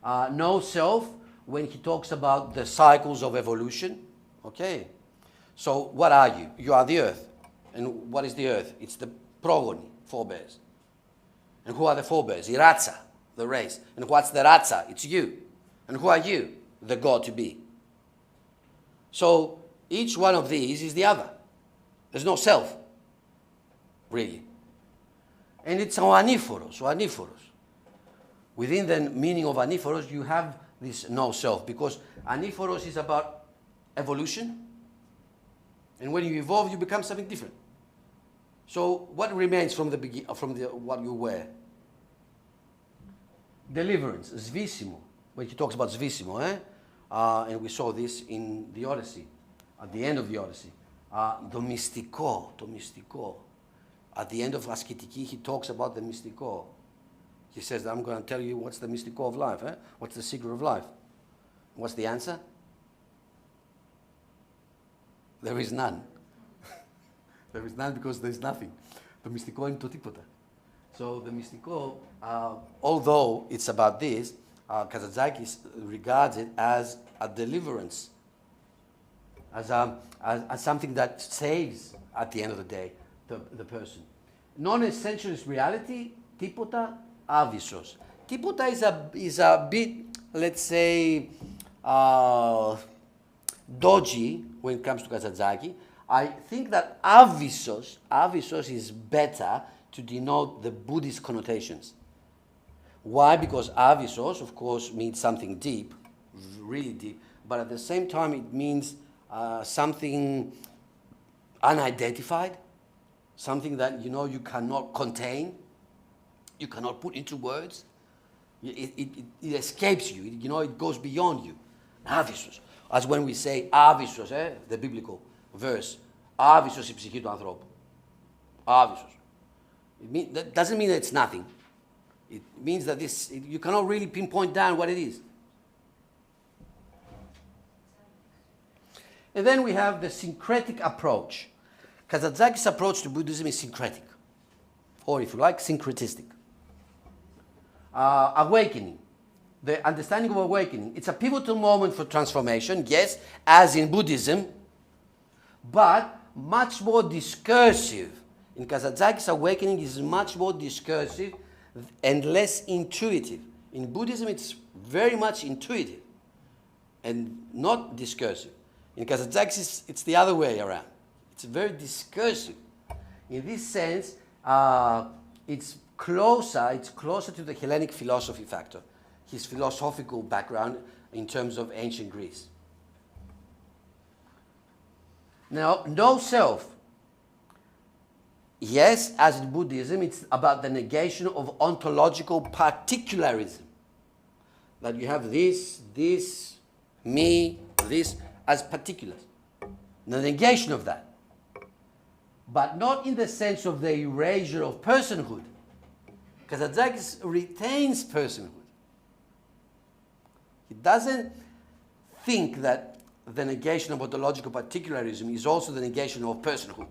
No self, when he talks about the cycles of evolution. Okay, so what are you? You are the earth. And what is the earth? It's the progony, forebears. And who are the forebears? The ratsa, the race. And what's the ratsa? It's you. And who are you? The God to be. So each one of these is the other. There's no self, really. And it's aniphoros, or aniphoros. Within the meaning of aniphoros, you have this no self, because aniphoros is about evolution, and when you evolve, you become something different. So what remains from what you were? Deliverance, svisimo. When he talks about svisimo, and we saw this in the Odyssey, at the end of the Odyssey. Το μυστικό. At the end of Askitiki, he talks about the mystiko. He says, I'm going to tell you what's the mystiko of life. What's the secret of life? What's the answer? There is none. There is none because there is nothing. The mystiko είναι το τίποτα. So the mystiko, although it's about this, Kazantzakis regards it as a deliverance, as something that saves, at the end of the day, the person. Non-essentialist reality, τίποτα, άβυσσος. Τίποτα is a bit, let's say, dodgy when it comes to Kazantzakis. I think that άβυσσος is better to denote the Buddhist connotations. Why? Because άβυσσος, of course, means something deep, really deep, but at the same time it means something unidentified, something that you cannot contain, you cannot put into words. It escapes you. It goes beyond you. Άβυσσος. As when we say άβυσσος, the biblical verse, άβυσσος η ψυχή του ανθρώπου. Άβυσσος. That doesn't mean that it's nothing. It means that you cannot really pinpoint down what it is. And then we have the syncretic approach. Kazantzakis' approach to Buddhism is syncretic, or if you like, syncretistic. Awakening, the understanding of awakening, it's a pivotal moment for transformation, yes, as in Buddhism, but much more discursive. In Kazantzakis, awakening is much more discursive and less intuitive. In Buddhism, it's very much intuitive and not discursive. In Kazantzakis, it's the other way around. It's very discursive. In this sense, it's closer to the Hellenic philosophy factor, his philosophical background in terms of ancient Greece. Now, no self. Yes, as in Buddhism, it's about the negation of ontological particularism. That you have this, me, this, as particulars. The negation of that. But not in the sense of the erasure of personhood. Kazantzakis retains personhood. He doesn't think that the negation of ontological particularism is also the negation of personhood.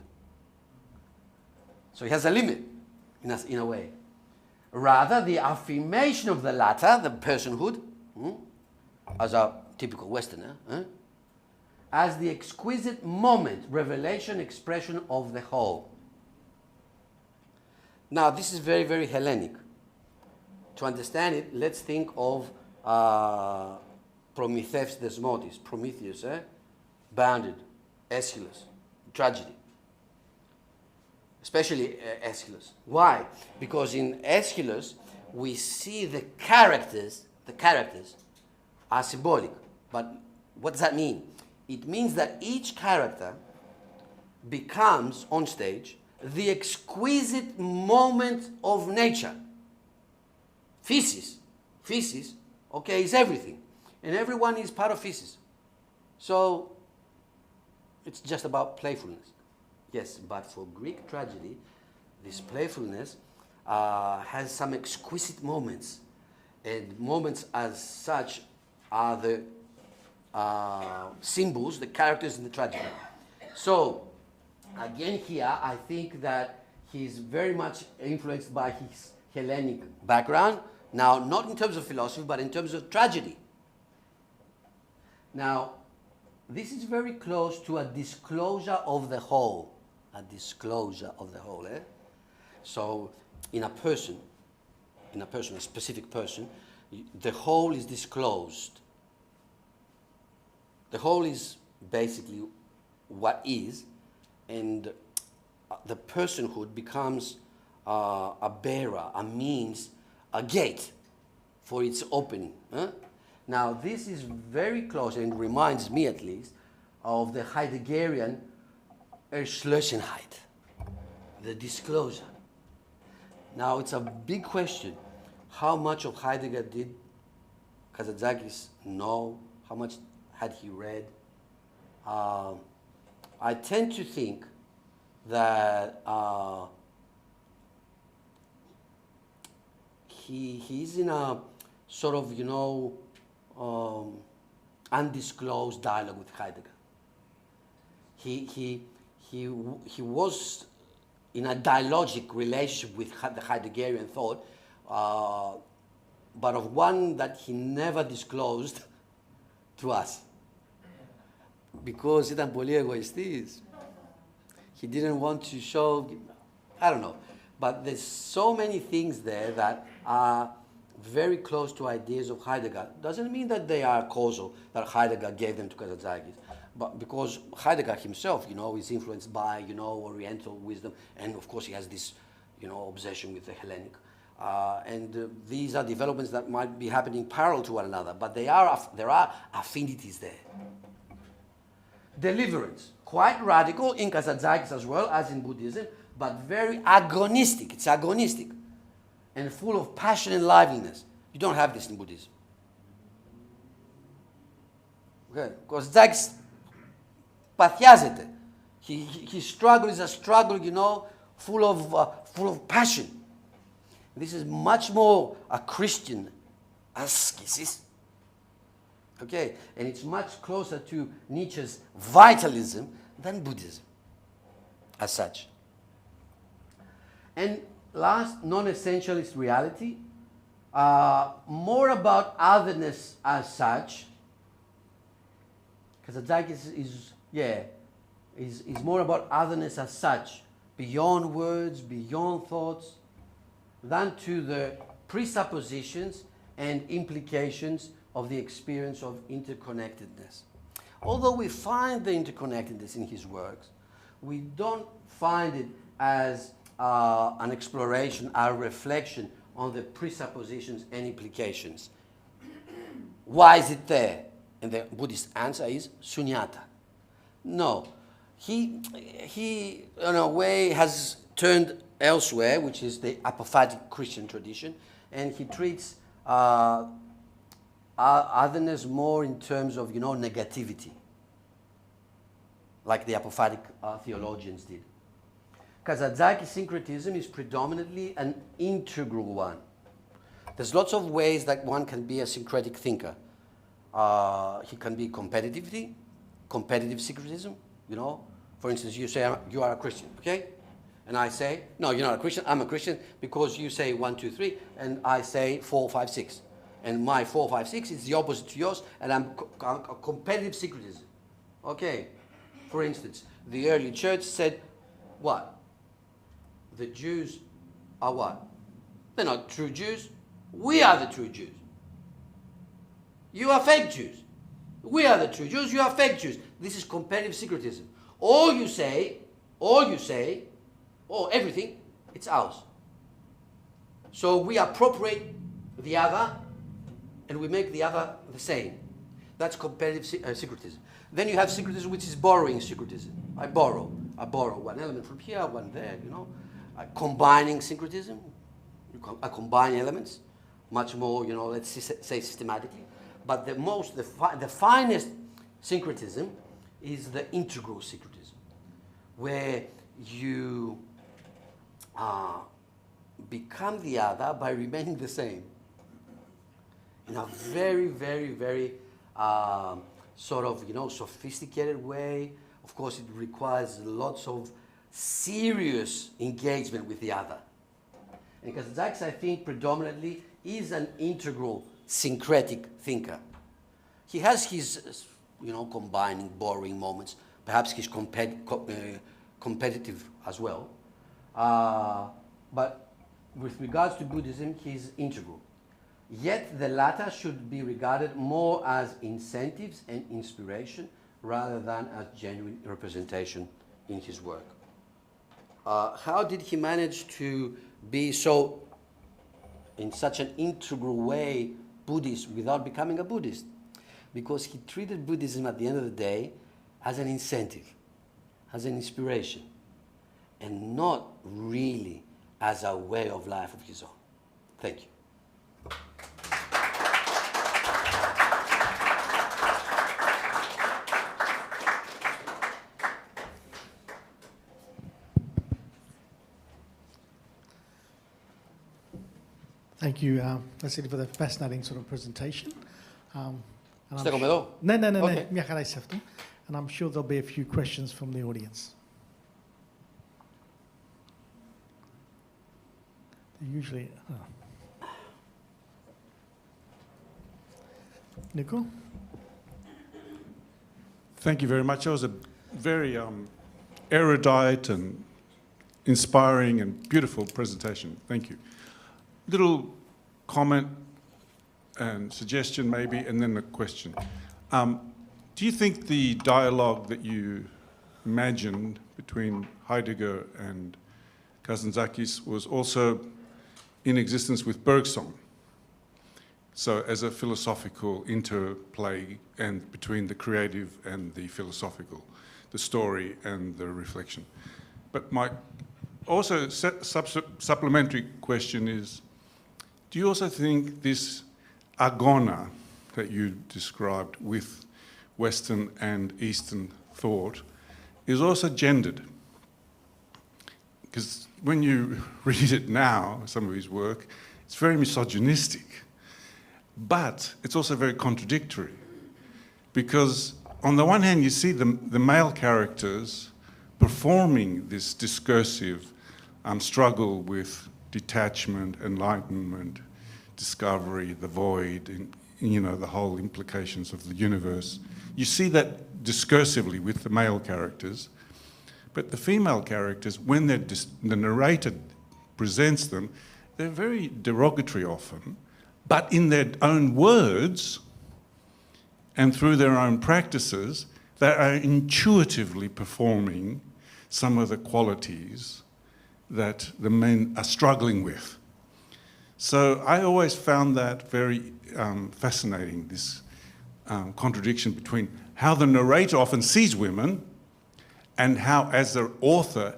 So he has a limit, in a way. Rather, the affirmation of the latter, the personhood, as a typical Westerner, as the exquisite moment, revelation, expression of the whole. Now, this is very, very Hellenic. To understand it, let's think of Prometheus Desmotis, Prometheus, bounded, Aeschylus, tragedy. Especially Aeschylus. Why? Because in Aeschylus, we see the characters are symbolic. But what does that mean? It means that each character becomes, on stage, the exquisite moment of nature. Physis, okay, is everything. And everyone is part of physis. So, it's just about playfulness. Yes, but for Greek tragedy, this playfulness has some exquisite moments. And moments as such are the symbols, the characters in the tragedy. So, again here, I think that he's very much influenced by his Hellenic background. Now, not in terms of philosophy, but in terms of tragedy. Now, this is very close to a disclosure of the whole. A disclosure of the whole. So, in a person, a specific person, the whole is disclosed. The whole is basically what is, and the personhood becomes a bearer, a means, a gate for its opening. Now, this is very close, and reminds me at least, of the Heideggerian Erschlossenheit, the disclosure. Now, it's a big question. How much of Heidegger did Kazantzakis know? How much had he read? I tend to think that he's in a sort of, undisclosed dialogue with Heidegger. He was in a dialogic relationship with the Heideggerian thought, but of one that he never disclosed to us. Because ήταν πολύ εγωιστής. He didn't want to show, I don't know. But there's so many things there that are very close to ideas of Heidegger. Doesn't mean that they are causal, that Heidegger gave them to Kazantzakis. But because Heidegger himself, is influenced by, Oriental wisdom, and of course he has this, obsession with the Hellenic. These are developments that might be happening parallel to one another, but there are affinities there. Deliverance, quite radical in Kazantzakis as well as in Buddhism, but very agonistic. It's agonistic and full of passion and liveliness. You don't have this in Buddhism. Okay, because Kazantzakis παθιάζεται. His struggle is a struggle, full of passion. This is much more a Christian ascesis. Okay, and it's much closer to Nietzsche's vitalism than Buddhism, as such. And last, non-essentialist reality, more about otherness as such. Kazantzakis is more about otherness as such, beyond words, beyond thoughts, than to the presuppositions and implications of the experience of interconnectedness. Although we find the interconnectedness in his works, we don't find it as an exploration, a reflection on the presuppositions and implications. Why is it there? And the Buddhist answer is sunyata. No. He in a way has turned elsewhere, which is the apophatic Christian tradition, and he treats otherness more in terms of, negativity, like the apophatic theologians did. Kazantzakis' syncretism is predominantly an integral one. There's lots of ways that one can be a syncretic thinker. He can be competitive syncretism, For instance, you say, you are a Christian, okay? And I say, no, you're not a Christian, I'm a Christian, because you say 1, 2, 3, and I say 4, 5, 6. And my 4, 5, 6 is the opposite to yours, and I'm a competitive syncretism. Okay, for instance, the early church said what? The Jews are what? They're not true Jews. We are the true Jews. You are fake Jews. We are the true Jews. You are fake Jews. This is competitive syncretism. All you say, everything, it's ours. So we appropriate the other and we make the other the same. That's competitive syncretism. Then you have syncretism, which is borrowing syncretism. I borrow one element from here, one there, combining syncretism. I combine elements, much more, let's say systematically. But the finest syncretism is the integral syncretism, where you become the other by remaining the same. In a very, very, very sort of, sophisticated way. Of course, it requires lots of serious engagement with the other. And Kazantzakis, I think, predominantly is an integral syncretic thinker. He has his, combining, borrowing moments. Perhaps he's competitive as well. But with regards to Buddhism, he's integral. Yet the latter should be regarded more as incentives and inspiration rather than as genuine representation in his work. How did he manage to be so, in such an integral way, Buddhist without becoming a Buddhist? Because he treated Buddhism at the end of the day as an incentive, as an inspiration, and not really as a way of life of his own. Thank you. Thank you, Vasilis, for the fascinating sort of presentation. Στέκομαι εδώ. Ναι, Okay. μια χαρά είσαι αυτό. And I'm sure there'll be a few questions from the audience. Usually, Nico? Thank you very much. That was a very erudite and inspiring and beautiful presentation. Thank you. Little comment and suggestion maybe, and then a question. Do you think the dialogue that you imagined between Heidegger and Kazantzakis was also in existence with Bergson? So as a philosophical interplay and between the creative and the philosophical, the story and the reflection. But my also supplementary question is, do you also think this agona that you described with Western and Eastern thought is also gendered? Because when you read it now, some of his work, it's very misogynistic. But it's also very contradictory. Because on the one hand, you see the male characters performing this discursive struggle with detachment, enlightenment, discovery, the void, and the whole implications of the universe. You see that discursively with the male characters, but the female characters, when the narrator presents them, they're very derogatory often, but in their own words and through their own practices, they are intuitively performing some of the qualities that the men are struggling with. So I always found that very fascinating, this contradiction between how the narrator often sees women and how, as the author,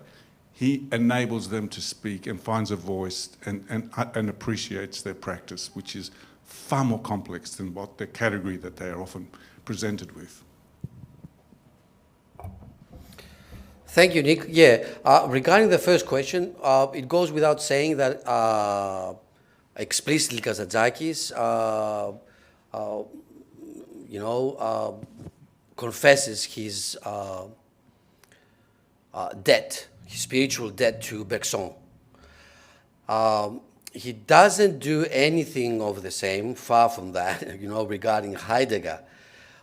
he enables them to speak and finds a voice and appreciates their practice, which is far more complex than what the category that they are often presented with. Thank you, Nick. Yeah, regarding the first question, it goes without saying that explicitly Kazantzakis, confesses his debt, his spiritual debt to Bergson. He doesn't do anything of the same, far from that, regarding Heidegger.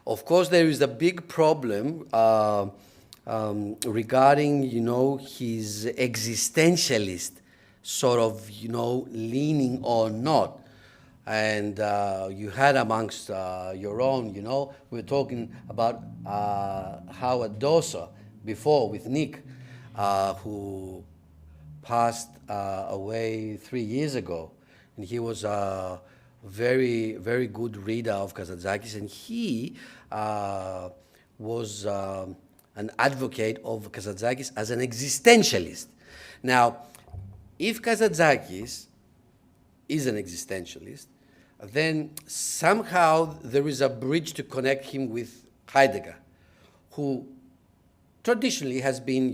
Of course, there is a big problem regarding, his existentialist sort of, leaning or not. And you had amongst your own, we were talking about Howard Dosa before with Nick, who passed away 3 years ago. And he was a very, very good reader of Kazantzakis, and he was an advocate of Kazantzakis as an existentialist. Now, if Kazantzakis is an existentialist, then somehow there is a bridge to connect him with Heidegger, who traditionally has been,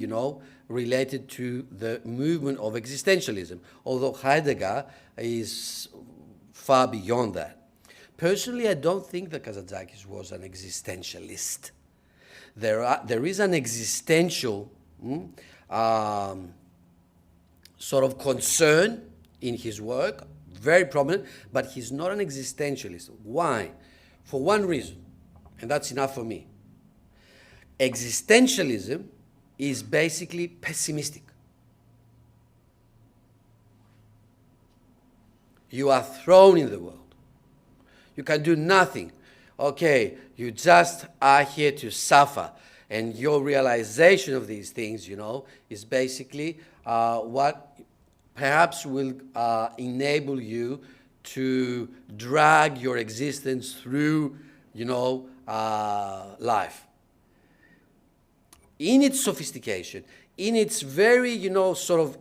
related to the movement of existentialism, although Heidegger is far beyond that. Personally, I don't think that Kazantzakis was an existentialist. There is an existential sort of concern in his work, very prominent, but he's not an existentialist. Why? For one reason, and that's enough for me. Existentialism is basically pessimistic. You are thrown in the world. You can do nothing. Okay, you just are here to suffer. And your realization of these things, is basically what perhaps will enable you to drag your existence through, life. In its sophistication, in its very, sort of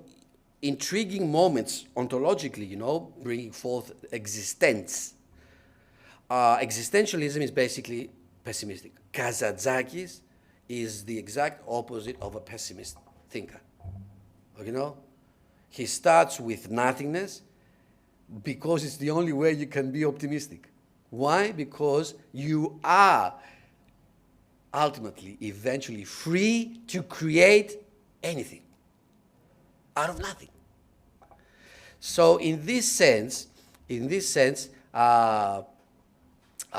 intriguing moments ontologically, bringing forth existence. Existentialism is basically pessimistic. Kazantzakis is the exact opposite of a pessimist thinker. He starts with nothingness because it's the only way you can be optimistic. Why? Because you are ultimately, eventually free to create anything out of nothing. So in this sense, I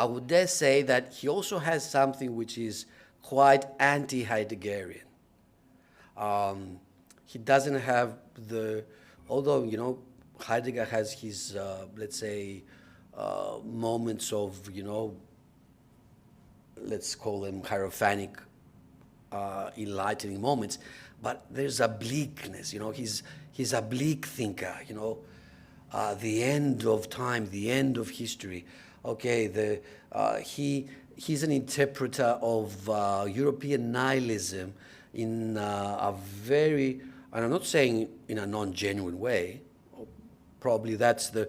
would dare say that he also has something which is quite anti-Heideggerian. He doesn't have although, Heidegger has his, let's say, moments of, let's call them hierophanic, enlightening moments, but there's a bleakness, he's a bleak thinker, the end of time, the end of history. Okay, he's an interpreter of European nihilism in a very, and I'm not saying in a non-genuine way, probably that's the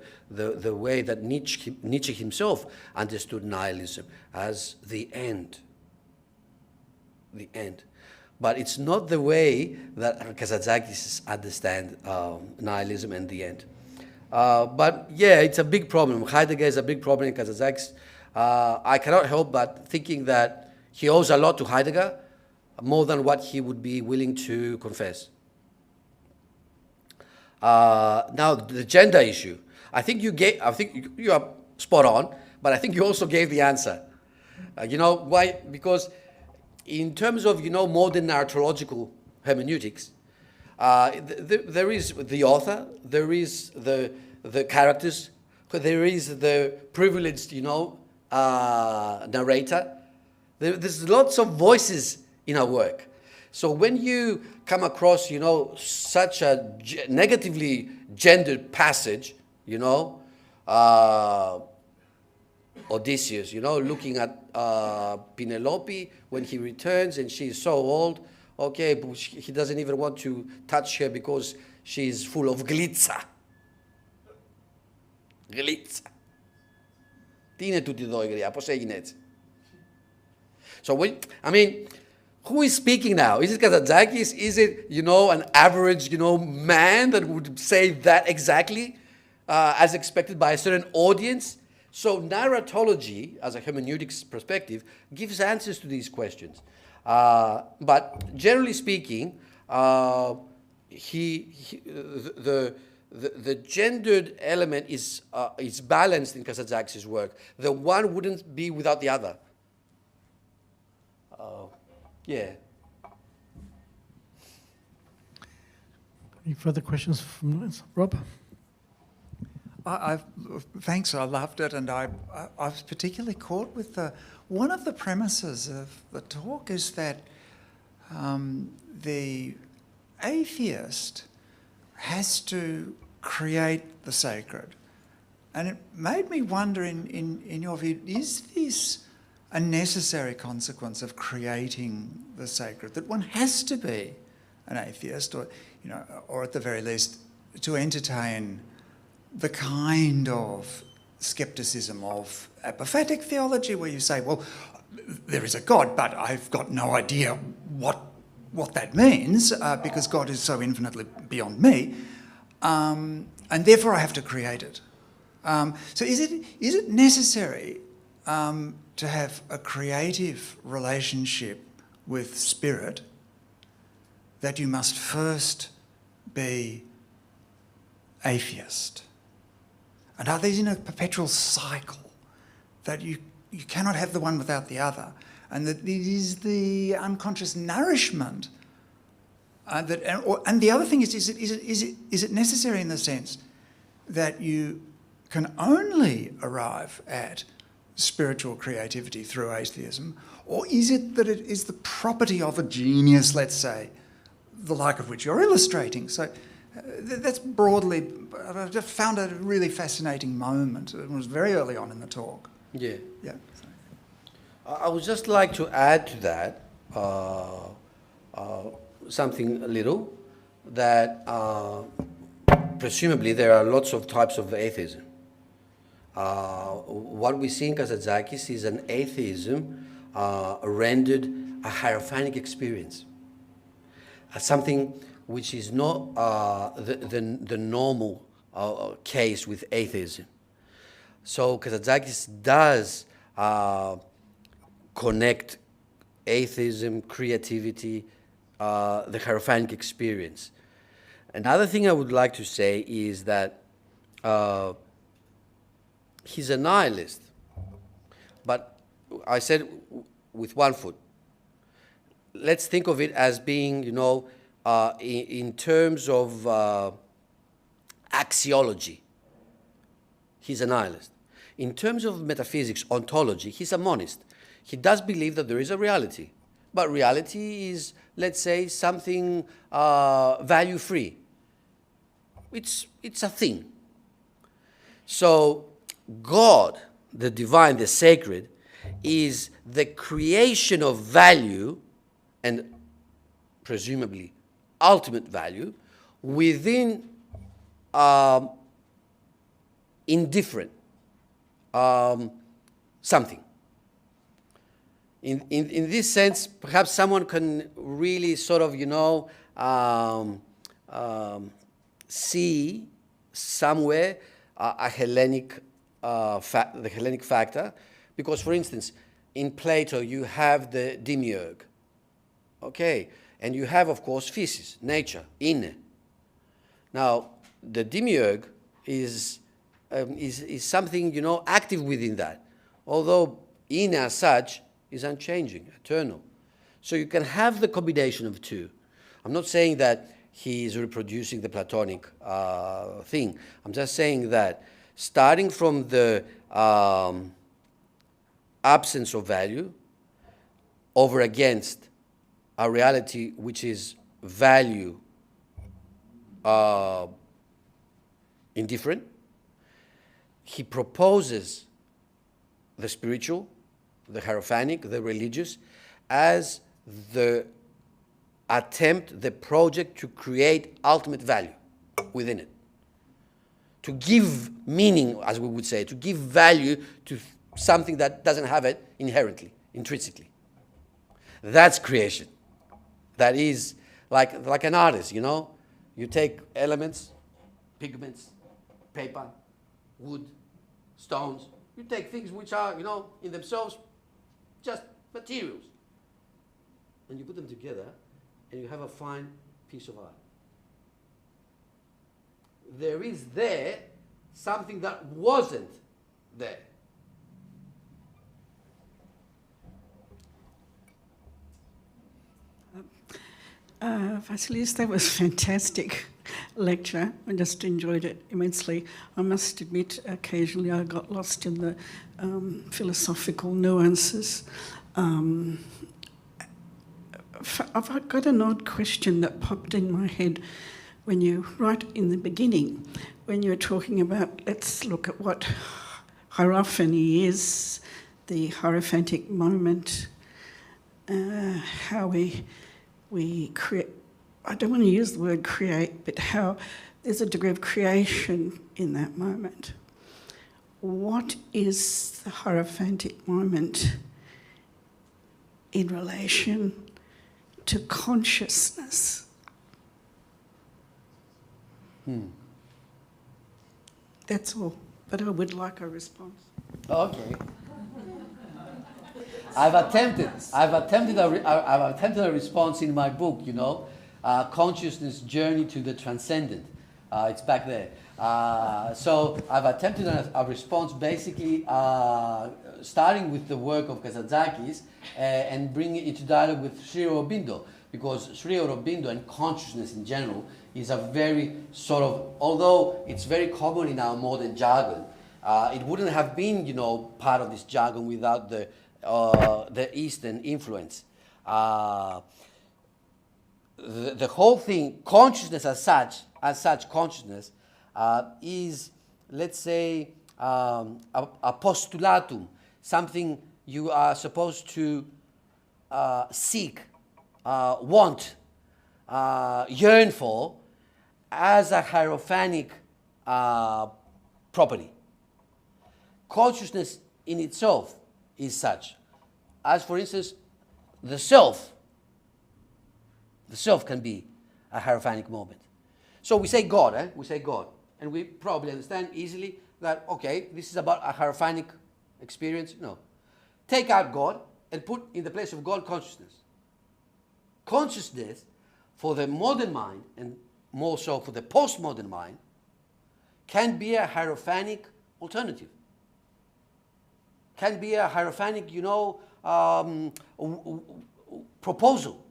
way that Nietzsche himself understood nihilism, as the end. The end. But it's not the way that Kazantzakis understands nihilism and the end. But yeah, it's a big problem. Heidegger is a big problem in Kazantzakis. I cannot help but thinking that he owes a lot to Heidegger, more than what he would be willing to confess. Now, the gender issue. I think you are spot on, but I think you also gave the answer. Why? Because in terms of, modern narratological hermeneutics, there is the author, there is the characters, there is the privileged, narrator. There's lots of voices in our work. So when you come across, such a negatively gendered passage, Odysseus, looking at Penelope when he returns and she's so old, okay, but he doesn't even want to touch her because she's full of glitza. Glitza. Τι είναι τούτη εδώ η γριά, πώς έγινε έτσι. So who is speaking now? Is it Kazantzakis? Is it, an average, man that would say that exactly as expected by a certain audience? So narratology, as a hermeneutics perspective, gives answers to these questions. But generally speaking, the gendered element is balanced in Kazantzakis' work. The one wouldn't be without the other. yeah. Any further questions from Rob? Thanks, I loved it, and I was particularly caught with one of the premises of the talk is that the atheist has to create the sacred. And it made me wonder, in your view, is this a necessary consequence of creating the sacred, that one has to be an atheist, or, you know, or at the very least to entertain the kind of scepticism of apophatic theology, where you say, well, there is a God, but I've got no idea what that means because God is so infinitely beyond me, and therefore I have to create it. So is it necessary to have a creative relationship with spirit, that you must first be atheist? And are these in a perpetual cycle, that you cannot have the one without the other, and that it is the unconscious nourishment and the other thing is it necessary in the sense that you can only arrive at spiritual creativity through atheism, or is it that it is the property of a genius, let's say, the like of which you're illustrating? So that's broadly, I just found it a really fascinating moment. It was very early on in the talk. Yeah. Yeah. I would just like to add to that something a little, that presumably there are lots of types of atheism. What we see in Kazantzakis is an atheism rendered a hierophanic experience, something which is not the normal case with atheism. So Kazantzakis does connect atheism, creativity, the hierophanic experience. Another thing I would like to say is that he's a nihilist, but I said with one foot. Let's think of it as being, you know, in terms of axiology, he's a nihilist. In terms of metaphysics, ontology, he's a monist. He does believe that there is a reality, but reality is, let's say, something value-free. It's a thing. So God, the divine, the sacred, is the creation of value, and presumably ultimate value, within indifferent something. In this sense, perhaps someone can really sort of, you know, see somewhere a Hellenic, the Hellenic factor, because, for instance, in Plato you have the demiurge, okay, and you have, of course, physis, nature, inne. Now, the demiurge is something, you know, active within that, although inne as such is unchanging, eternal. So you can have the combination of two. I'm not saying that he is reproducing the Platonic thing. I'm just saying that starting from the absence of value over against a reality which is value indifferent, he proposes the spiritual, the hierophanic, the religious, as the attempt, the project to create ultimate value within it. To give meaning, as we would say, to give value to something that doesn't have it inherently, intrinsically. That's creation. That is like an artist, you know? You take elements, pigments, paper, wood, stones. You take things which are, you know, in themselves just materials, and you put them together, and you have a fine piece of art. There is there something that wasn't there. Vasilis, that was a fantastic lecture. I just enjoyed it immensely. I must admit, occasionally I got lost in the philosophical nuances. I've got an odd question that popped in my head when you, right in the beginning, when you were talking about, let's look at what hierophany is, the hierophanic moment, how we create, I don't want to use the word create, but how there's a degree of creation in that moment. What is the hierophanic moment in relation to consciousness? That's all, but I would like a response. Okay. I've attempted a response in my book, you know, Consciousness Journey to the Transcendent. It's back there. So I've attempted a response basically starting with the work of Kazantzakis and bringing it into dialogue with Sri Aurobindo, because Sri Aurobindo and consciousness in general is a very sort of, although it's very common in our modern jargon, it wouldn't have been, you know, part of this jargon without the Eastern influence. The whole thing, consciousness as such consciousness is, let's say, a postulatum, something you are supposed to seek, want, yearn for as a hierophanic property. Consciousness in itself is such, as for instance, the self can be a hierophanic moment. So we say God, we say God, and we probably understand easily that, okay, this is about a hierophanic experience. No. Take out God and put in the place of God consciousness. Consciousness, for the modern mind, and more so for the postmodern mind, can be a hierophanic alternative. Can be a hierophanic, you know, proposal,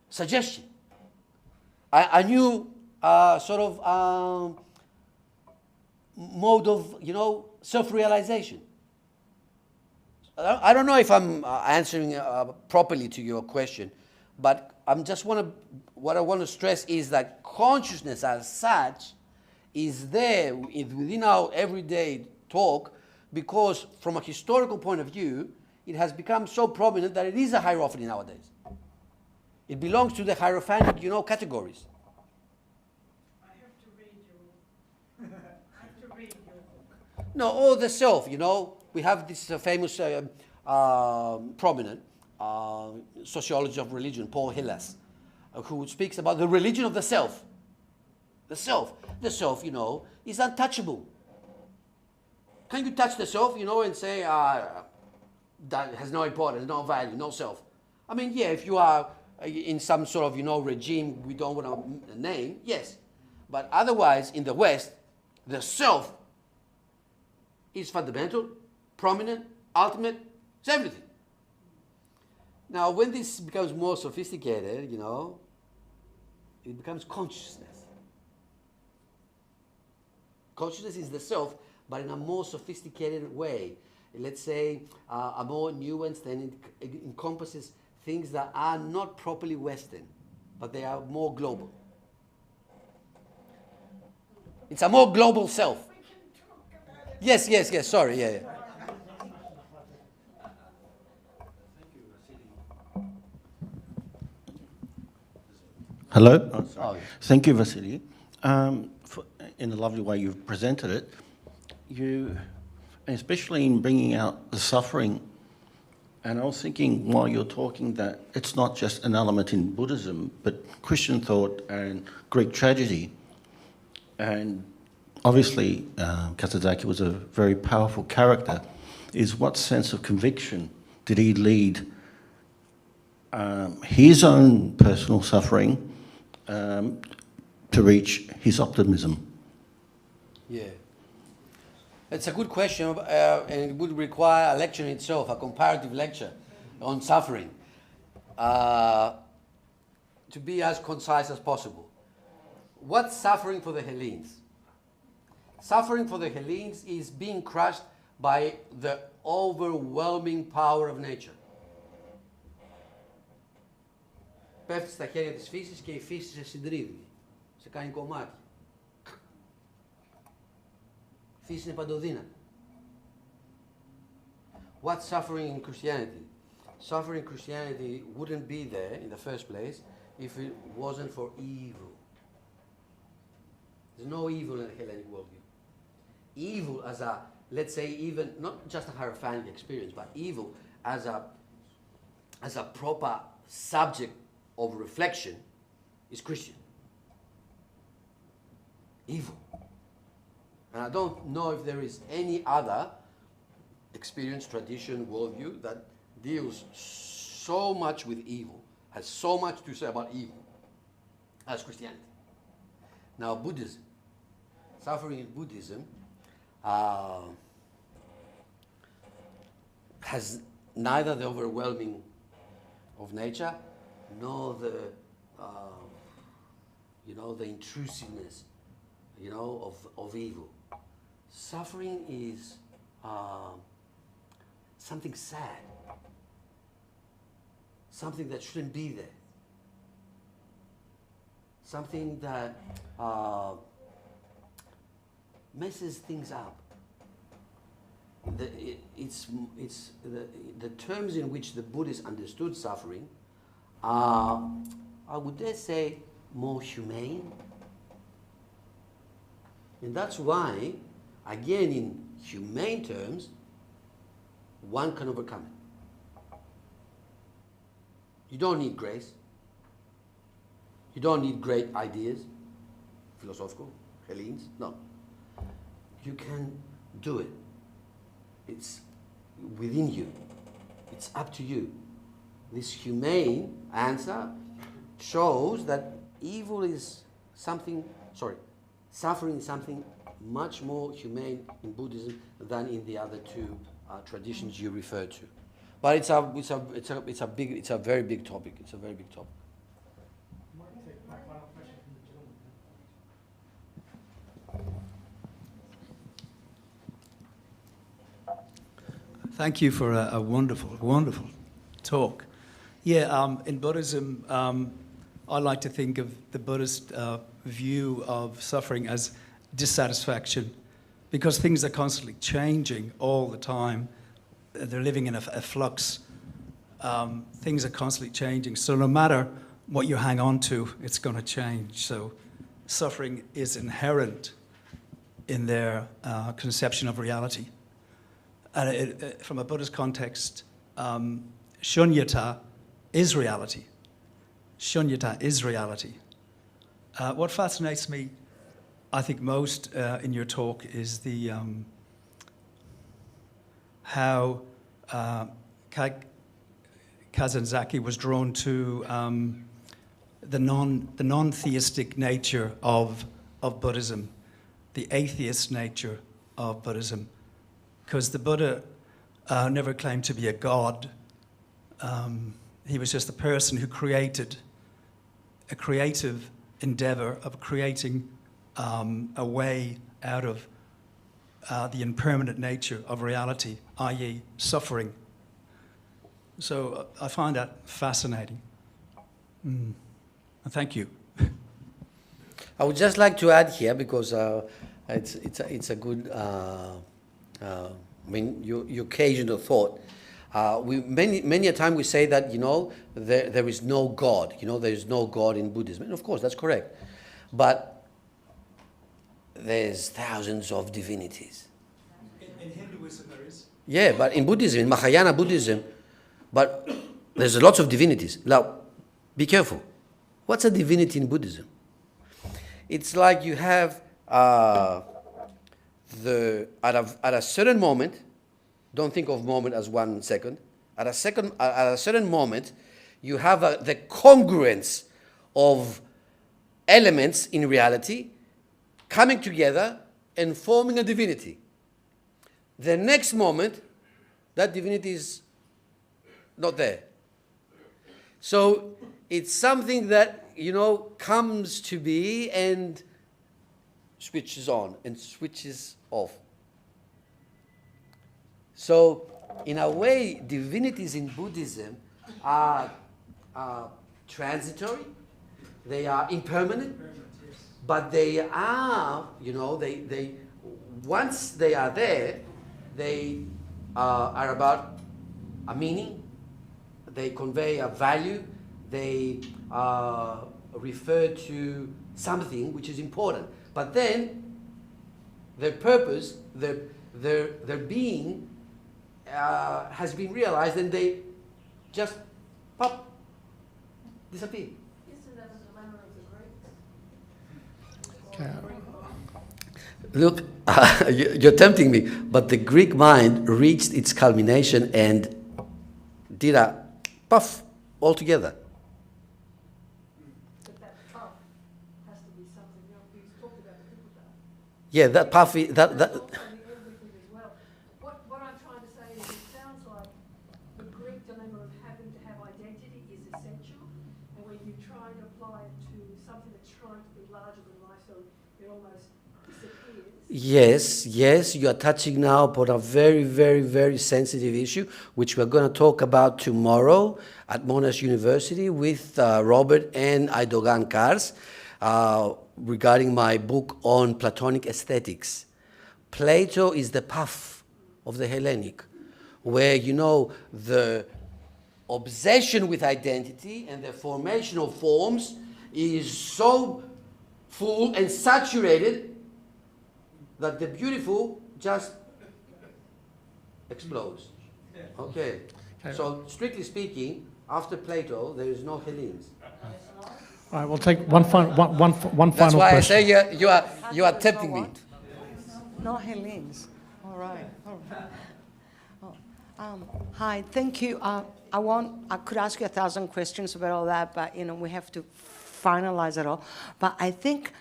suggestion, a new sort of mode of, you know, self-realization. I don't know if I'm answering properly to your question, but what I want to stress is that consciousness as such is there within our everyday talk, because from a historical point of view, it has become so prominent that it is a hierophany nowadays. It belongs to the hierophanic, you know, categories. I have to read your book. No, or the self, you know. We have this famous, prominent sociology of religion, Paul Hillas, who speaks about the religion of the self. The self, you know, is untouchable. Can you touch the self, you know, and say, that has no importance, no value, no self? I mean, yeah, if you are in some sort of, you know, regime we don't want to name, yes. But otherwise, in the West, the self is fundamental, prominent, ultimate, it's everything. Now, when this becomes more sophisticated, you know, it becomes consciousness. Consciousness is the self, but in a more sophisticated way. Let's say a more nuanced, and it encompasses things that are not properly Western, but they are more global. It's a more global self. Yes, sorry, yeah. Hello? Oh, sorry. Oh, yeah. Thank you, Vasily. In the lovely way you've presented it, you, especially in bringing out the suffering, and I was thinking while you're talking that it's not just an element in Buddhism, but Christian thought and Greek tragedy. And obviously, Kazantzakis was a very powerful character. Is what sense of conviction did he lead his own personal suffering to reach his optimism? Yeah. It's a good question, and it would require a lecture in itself, a comparative lecture on suffering. to be as concise as possible. What's suffering for the Hellenes? Suffering for the Hellenes is being crushed by the overwhelming power of nature. Πέφτει στα χέρια της φύσης και η φύση σε συντρίβει, σε κάνει κομμάτι. Η φύση είναι παντοδύναμη. What's suffering in Christianity? Suffering in Christianity wouldn't be there in the first place if it wasn't for evil. There's no evil in the Hellenic worldview. Evil as a, let's say, even not just a hierophanic experience, but evil as a proper subject of reflection is Christian. Evil. And I don't know if there is any other experience, tradition, worldview that deals so much with evil, has so much to say about evil as Christianity. Now, Buddhism. Suffering in Buddhism has neither the overwhelming of nature nor the the intrusiveness of evil. Suffering is something sad, something that shouldn't be there, something that messes things up. The terms in which the Buddhists understood suffering are, I would dare say, more humane. And that's why, again, in humane terms, one can overcome it. You don't need grace. You don't need great ideas, philosophical, Hellenes, no. You can do it. It's within you. It's up to you. This humane answer shows that suffering is something much more humane in Buddhism than in the other two traditions you refer to. But it's a very big topic. It's a very big topic. Thank you for a wonderful, wonderful talk. Yeah, in Buddhism, I like to think of the Buddhist view of suffering as dissatisfaction, because things are constantly changing all the time. They're living in a flux. Things are constantly changing. So no matter what you hang on to, it's going to change. So suffering is inherent in their conception of reality. And from a Buddhist context, shunyata is reality. Shunyata is reality. What fascinates me, I think, most in your talk is the how Kazantzakis was drawn to the non-theistic nature of Buddhism, the atheist nature of Buddhism. Because the Buddha never claimed to be a god. He was just a person who created a creative endeavor of creating a way out of the impermanent nature of reality, i.e. suffering. So I find that fascinating. Thank you. I would just like to add here, because it's a good you occasioned a thought. Many a time we say that there is no God. There is no God in Buddhism, and of course that's correct. But there's thousands of divinities. In Hinduism there is. Yeah, but in Buddhism, in Mahayana Buddhism, but there's lots of divinities. Now, be careful. What's a divinity in Buddhism? It's like you have at a certain moment. Don't think of moment as 1 second. At a certain moment, you have the congruence of elements in reality coming together and forming a divinity. The next moment, that divinity is not there. So it's something that, you know, comes to be and switches on and switches off. So in a way, divinities in Buddhism are transitory, they are impermanent, but they are, you know, they once they are there, they are about a meaning, they convey a value, they refer to something which is important. But then their purpose, their being has been realized, and they just pop, disappear. Isn't that the dilemma of the Greeks? Look, you're tempting me, but the Greek mind reached its culmination and did a puff altogether. But that puff has to be something, you know, we talked about the people that. Yeah, that puff, that And the everything as well. What I'm trying to say is it sounds like the Greek dilemma of having to have identity is essential, and when you try and apply it to something that's trying to be larger than life, so it almost disappears. Yes, you are touching now upon a very, very, very sensitive issue, which we're going to talk about tomorrow at Monash University with Robert and Aydogan Kars regarding my book on Platonic aesthetics. Plato is the puff of the Hellenic, where, you know, the obsession with identity and the formation of forms is so full and saturated that the beautiful just explodes. Okay. So strictly speaking, after Plato, there is no Hellenes. All right, we'll take one final That's why question. I say you are tempting me. No Hellenes. All right. Hi, thank you. I could ask you 1,000 questions about all that, but you know we have to finalize it all. But I think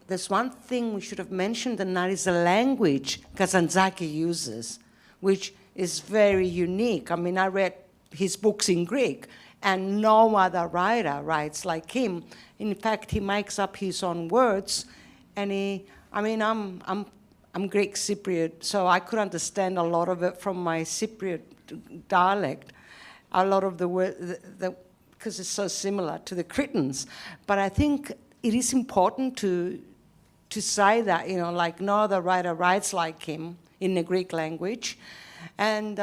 there's one thing we should have mentioned, and that is the language Kazantzakis uses, which is very unique. I mean, I read his books in Greek, and no other writer writes like him. In fact, he makes up his own words, and I'm Greek Cypriot, so I could understand a lot of it from my Cypriot dialect, a lot of the words, because it's so similar to the Cretans. But I think it is important to say that, you know, like no other writer writes like him in the Greek language. And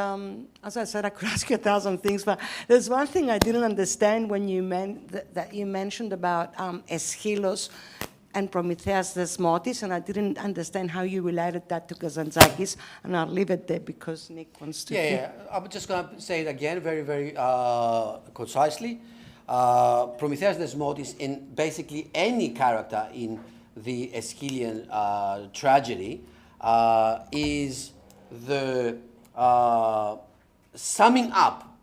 as I said, I could ask you 1,000 things, but there's one thing I didn't understand when you that you mentioned about Aeschylus and Prometheus Desmotis, and I didn't understand how you related that to Kazantzakis, and I'll leave it there because Nick wants to. Yeah. I'm just going to say it again very, very concisely. Prometheus Desmotis, in basically any character in the Aeschylean tragedy, is the summing up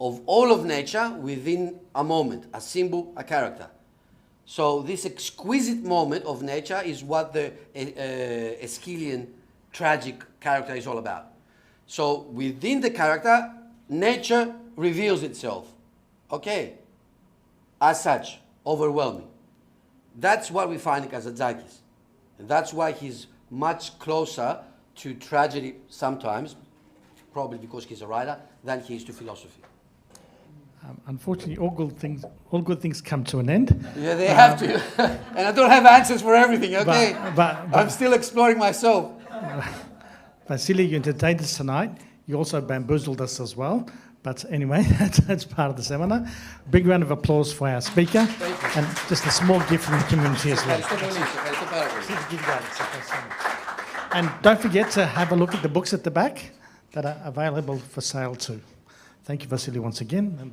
of all of nature within a moment, a symbol, a character. So this exquisite moment of nature is what the Aeschylean tragic character is all about. So within the character, nature reveals itself. Okay? As such, overwhelming. That's what we find in Kazantzakis. And that's why he's much closer to tragedy sometimes, probably because he's a writer, than he is to philosophy. Unfortunately, all good things come to an end. Yeah, they have to. And I don't have answers for everything, okay? But I'm still exploring myself. Vasily, you entertained us tonight. You also bamboozled us as well. But anyway, that's part of the seminar. Big round of applause for our speaker. And just a small gift from the community as well. And don't forget to have a look at the books at the back that are available for sale too. Thank you, Vasily, once again. And,